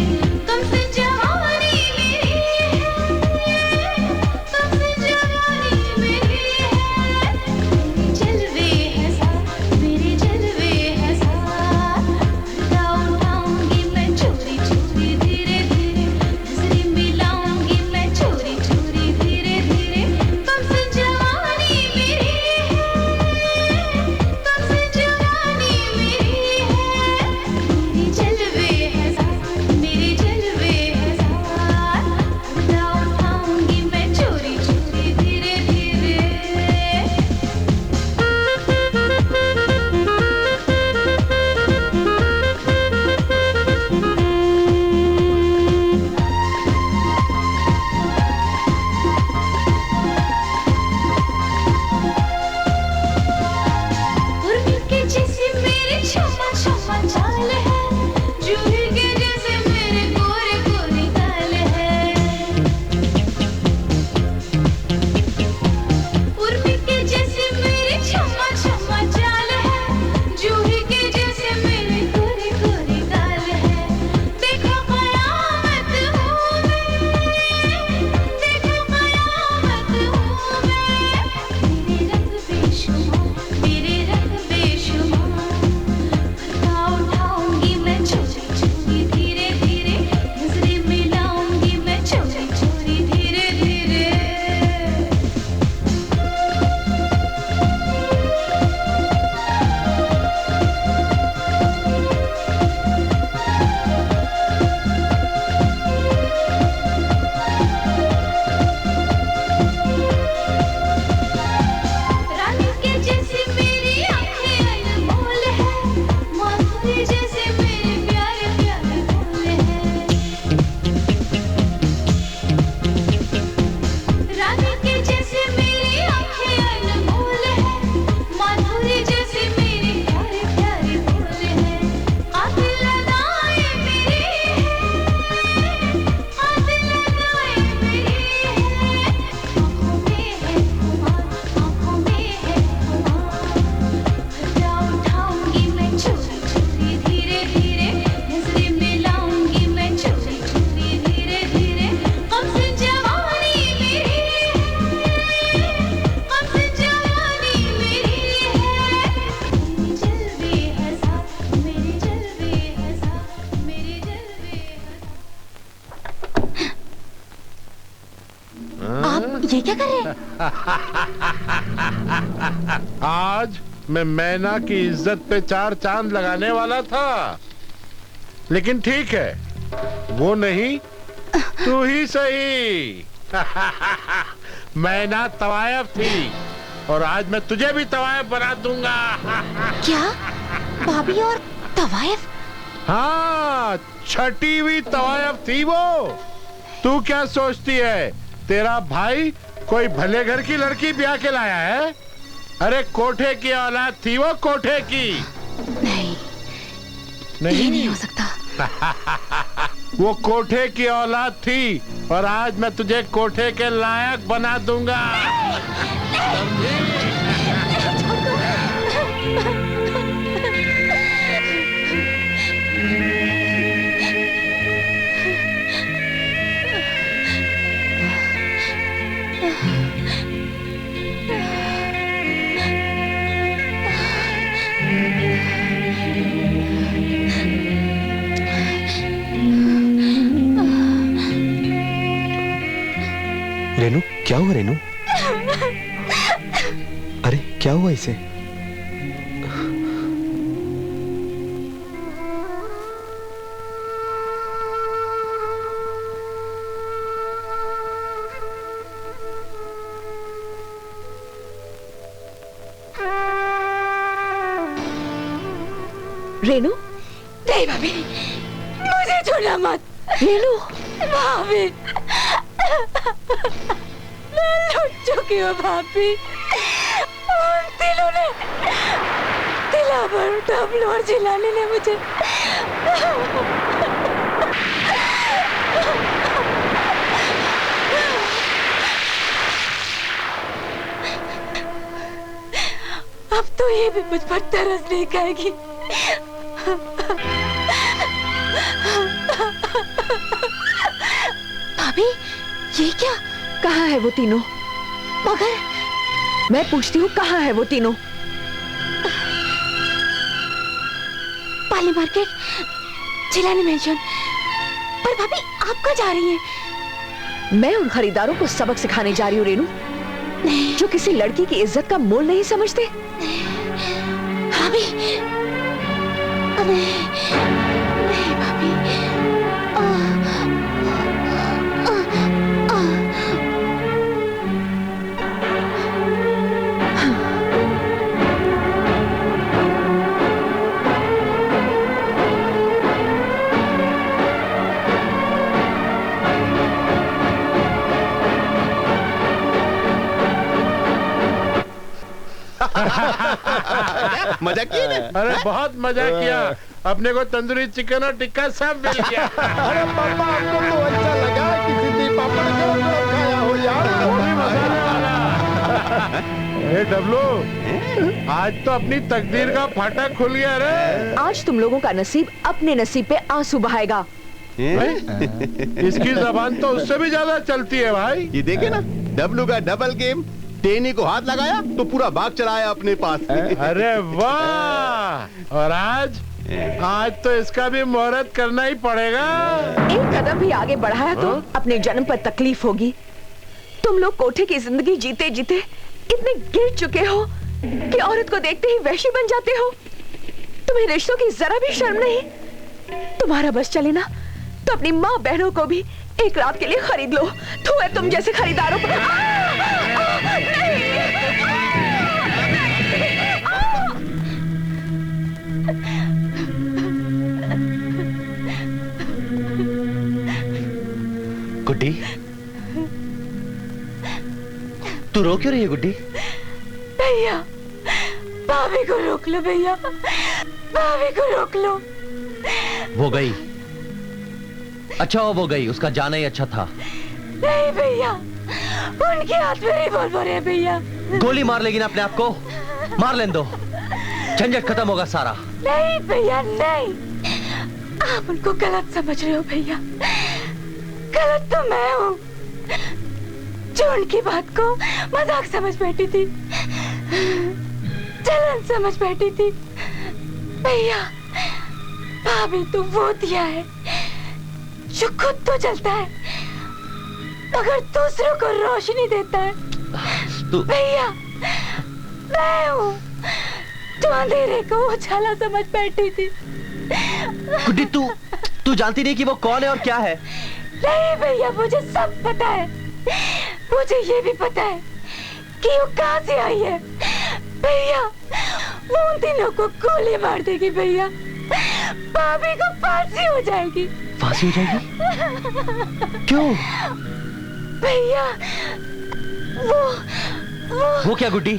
क्या कर रहे हैं? आज मैं मैना की इज्जत पे 4 चांद लगाने वाला था, लेकिन ठीक है, वो नहीं तू ही सही। मैना तवायफ थी और आज मैं तुझे भी तवायफ बना दूंगा। क्या? भाभी और तवायफ? हाँ, छठी हुई तवायफ थी वो। तू क्या सोचती है तेरा भाई कोई भले घर की लड़की ब्याह के लाया है? अरे कोठे की औलाद थी वो, कोठे की। नहीं, नहीं, ये नहीं हो सकता। वो कोठे की औलाद थी और आज मैं तुझे कोठे के लायक बना दूंगा। रेनू, क्या हुआ रेनू? अरे क्या हुआ इसे? रेनू? नहीं भाभी, मुझे छोड़ना मत। रेनू? भाभी, मैं लुट चुकी हूँ भाभी। उन दिलों ने, दिलावर, डबल और जिलानी ने मुझे अब तो ये भी मुझ पर तरस नहीं खाएगी। भाभी, ये क्या? कहाँ है वो तीनों? मगर मैं पूछती हूँ, कहाँ है वो तीनों? पाली मार्केट, जिलानी मेंशन। पर भाभी, आप कहाँ जा रही हैं? मैं उन खरीदारों को सबक सिखाने जा रही हूँ रेनू, जो किसी लड़की की इज्जत का मोल नहीं समझते। भाभी, नहीं, नहीं भाभी। मजा किया ना? अरे बहुत मजा किया, अपने को तंदूरी चिकन और टिक्का सब मिल गया। अरे पापा, आपको तो अच्छा लगा कि सिंधी पापड़ गरम खाया हो यार। ए डब्लू, आज तो अपनी तकदीर का फाटक खुल गया रे। आज तुम लोगों का नसीब अपने नसीब पे आंसू बहाएगा। इसकी जबान तो उससे भी ज्यादा चलती है भाई। ये देखे ना, डब्लू का डबल गेम। टेनी को हाथ लगाया तो पूरा बाग चलाया अपने पास। अरे वाह! और आज तो इसका भी मुहूर्त करना ही पड़ेगा। एक कदम भी आगे बढ़ाया तो अपने जन्म पर तकलीफ होगी। तुम लोग कोठे की जिंदगी जीते जीते इतने गिर चुके हो कि औरत को देखते ही वैशी बन जाते हो। तुम्हें रिश्तों की जरा भी शर्म नहीं। तुम्हारा बस चले ना तो अपनी माँ बहनों को भी एक रात के लिए खरीद लो। तू है तुम जैसे खरीदारों को। गुड्डी, तू रो क्यों रही है गुड्डी? भैया, भाभी को रोक लो भैया, भाभी को रोक लो। वो गई, अच्छा हो वो गई, उसका जाना ही अच्छा था। नहीं भैया, उनके हाथ में रिवॉल्वर है भैया। गोली मार लेगी ना अपने आप को, मार लेने दो, झंझट खत्म होगा सारा। नहीं भैया नहीं, आप उनको गलत समझ रहे हो भैया। गलत तो मैं हूँ जो उनकी बात को मजाक समझ बैठी थी, जलन समझ बैठी थी। भैया, भाभी तो वो दिया है जो खुद तो जलता है मगर दूसरों को रोशनी देता है। भैया मैं हूँ जो अंधेरे को उजाला समझ बैठी थी। गुड्डी तू जानती नहीं कि वो कौन है और क्या है? नहीं भैया, मुझे सब पता है। मुझे ये भी पता है कि वो कहाँ से आई है। भैया वो उन तीनों को गोली मार देगी। भैया भाभी को फांसी हो जाएगी। फांसी हो जाएगी? क्यों? भैया वो क्या गुड्डी?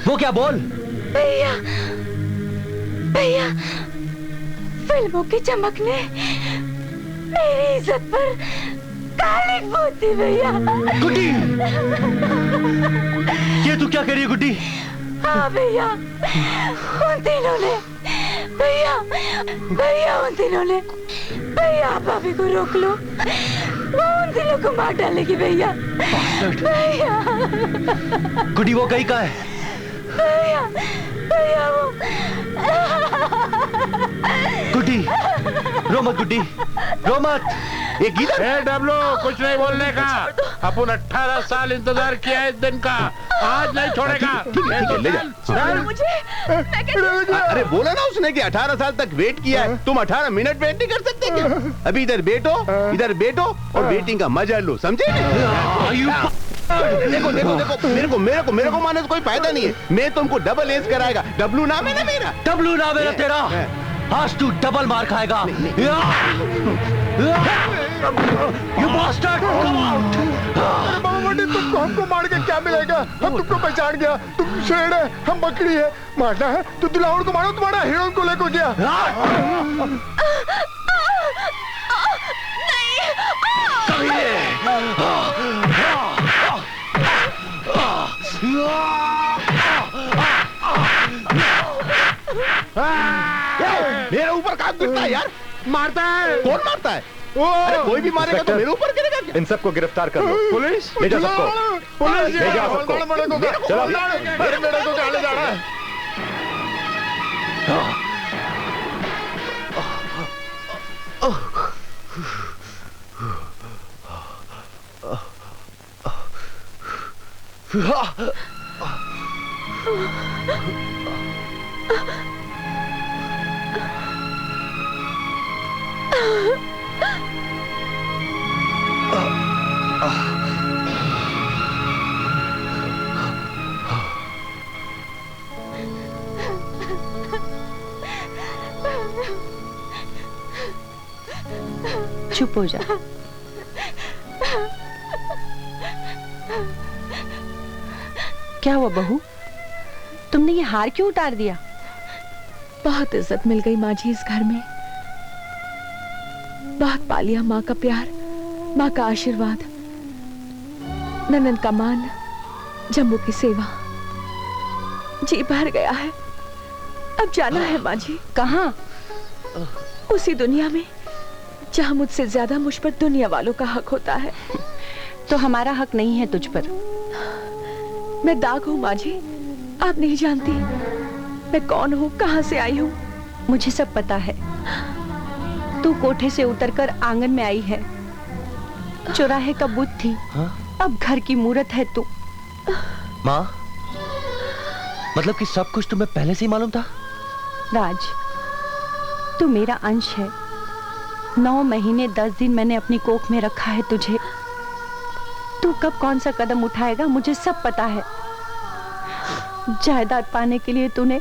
वो क्या? बोल। भैया फिल्मों की चमक ने मेरी इज्जत पर कालिक पोत दी। भैया गुड्डी, ये तू क्या कर रही है गुड्डी? हाँ भैया, उन तीनों ने भैया उन तीनों ने भैया आप भाभी को रोक लो, वो उन तीनों को मार डालेगी। भैया गुड्डी वो कहीं का है? भैया वो गुड्डी रो मत, गुड्डी रो मत। ये गीता है डब्लू, कुछ नहीं बोलने का। अपन 18 साल इंतजार किया है इस दिन का, आज नहीं छोड़ेगा। ले जा। अरे बोला ना उसने कि 18 साल तक वेट किया है, तुम 18 मिनट वेट नहीं कर सकते क्या? अभी इधर बैठो और वेटिंग का मजा लो, समझे? देखो मेरे को मानने से कोई फायदा नहीं है। मैं तुमको डबल एज कराएगा। डब्लू नाम है ना मेरा। डब्लू नाम है ना तेरा? आज तू डबल मार खाएगा। You bastard! Come out! तुमको हमको मार के क्या मिलेगा? हम तुमको पहचान गया। तुम शेर है, हम बकरी है। मारना है तो दुल्हन को मारो, तुम्हारा हीरोइन को लेकर गया। मेरे ऊपर काम करता है यार। मारता है। कौन मारता है? अरे कोई भी मारेगा तो मेरे ऊपर गिरेगा क्या? इन सबको गिरफ्तार कर लो। पुलिस ले जा सबको। पुलिस ले जा सबको। चलो मेरे को कहाँ ले जाना है? चुप हो जा। क्या हुआ बहू, तुमने ये हार क्यों उतार दिया? बहुत इज्जत मिल गई माँ जी इस घर में। बहुत पा लिया माँ का प्यार, माँ का आशीर्वाद, ननद का मान, जम्मू की सेवा। जी भर गया है। अब जाना है माँ जी। कहाँ? उसी दुनिया में जहाँ मुझसे ज्यादा मुझ पर दुनिया वालों का हक होता है। तो हमारा हक नहीं है तुझ पर। मैं दाग हूँ माँ जी, आप नहीं जानती मैं कौन हूँ, कहाँ से आई हूँ। मुझे सब पता है। तू कोठे से उतरकर आंगन में आई है। चौराहे का बुत थी, अब घर की मूरत है तू। माँ, मतलब कि सब कुछ तुम्हें पहले से ही मालूम था? राज, तू मेरा अंश है। 9 महीने 10 दिन मैंने अपनी कोख में रखा है तुझे। तू कब कौन सा कदम उठाएगा मुझे सब पता है। जायदाद पाने के लिए तूने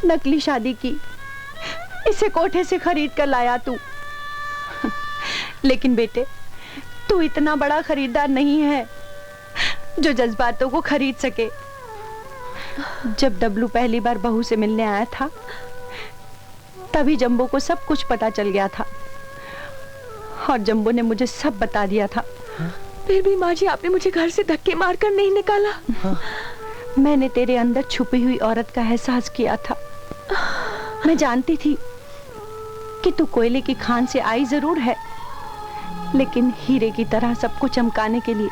नकली शादी की, इसे कोठे से खरीद कर लाया तू। लेकिन बेटे, तू इतना बड़ा खरीदार नहीं है जो जज्बातों को खरीद सके। जब डब्लू पहली बार बहू से मिलने आया था, तभी जंबो को सब कुछ पता चल गया था और जंबो ने मुझे सब बता दिया था। फिर भी माँ जी, आपने मुझे घर से धक्के मारकर नहीं निकाला। मैंने तेरे अंदर छुपी हुई औरत का एहसास किया था। मैं जानती थी कि तू कोयले की खान से आई जरूर है, लेकिन हीरे की तरह सबको चमकाने के लिए।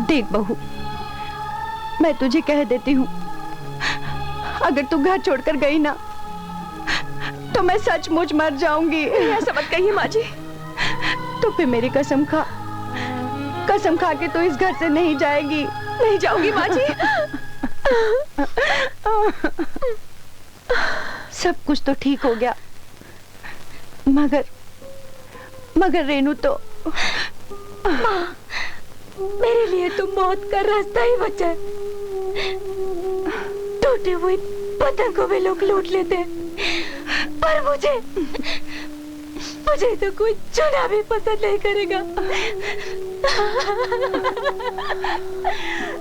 देख बहू, मैं तुझे कह देती हूँ, अगर तू घर छोड़कर गई ना तो मैं सचमुच मर जाऊंगी। ऐसा मत कहिए माँ जी। तो फिर मेरी कसम खा कसम खा के तो इस घर से नहीं जाएगी। नहीं जाऊंगी माँ जी। सब कुछ तो ठीक हो गया, मगर रेनू तो माँ, मेरे लिए तो मौत का रास्ता ही बचा है। टूटे हुए पतंग को भी लोग लूट लेते हैं, पर मुझे तो कोई चुना भी पसंद नहीं करेगा।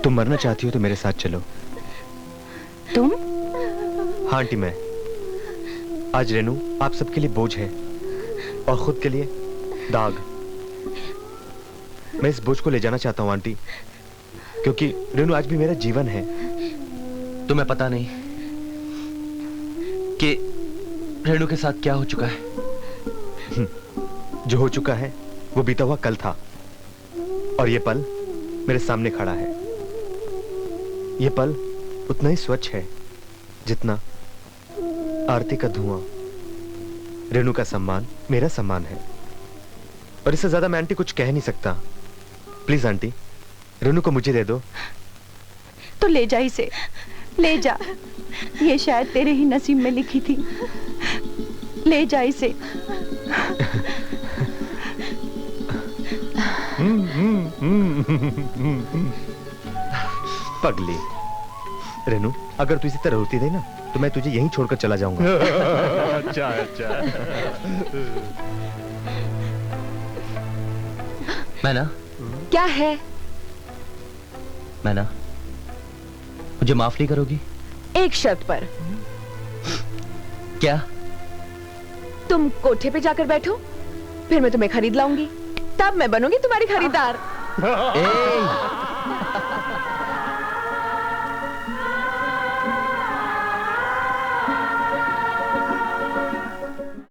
तुम मरना चाहती हो तो मेरे साथ चलो। तुम? हाँ आंटी, मैं आज रेनू आप सबके लिए बोझ है और खुद के लिए दाग। मैं इस बोझ को ले जाना चाहता हूँ आंटी, क्योंकि रेनू आज भी मेरा जीवन है। तुम्हें पता नहीं कि रेनू के साथ क्या हो चुका है। जो हो चुका है वो बीता हुआ कल था, और ये पल मेरे सामने खड़ा है। ये पल उतना ही स्वच्छ है जितना आरती का धुआं। रेनू का सम्मान मेरा सम्मान है, और इससे ज्यादा मैं आंटी कुछ कह नहीं सकता। प्लीज आंटी, रेनू को मुझे दे दो। तो ले जा इसे, ले जा। ये शायद तेरे ही नसीब में लिखी थी। ले जा इसे। पगली रेनू, अगर तू इसी तरह होती रही ना तो मैं तुझे यहीं छोड़कर चला जाऊंगा। अच्छा अच्छा। मैना, क्या है? मैना, मुझे माफ नहीं करोगी? एक शर्त पर। क्या? तुम कोठे पे जाकर बैठो, फिर मैं तुम्हें खरीद लाऊंगी, तब मैं बनूंगी तुम्हारी खरीदार।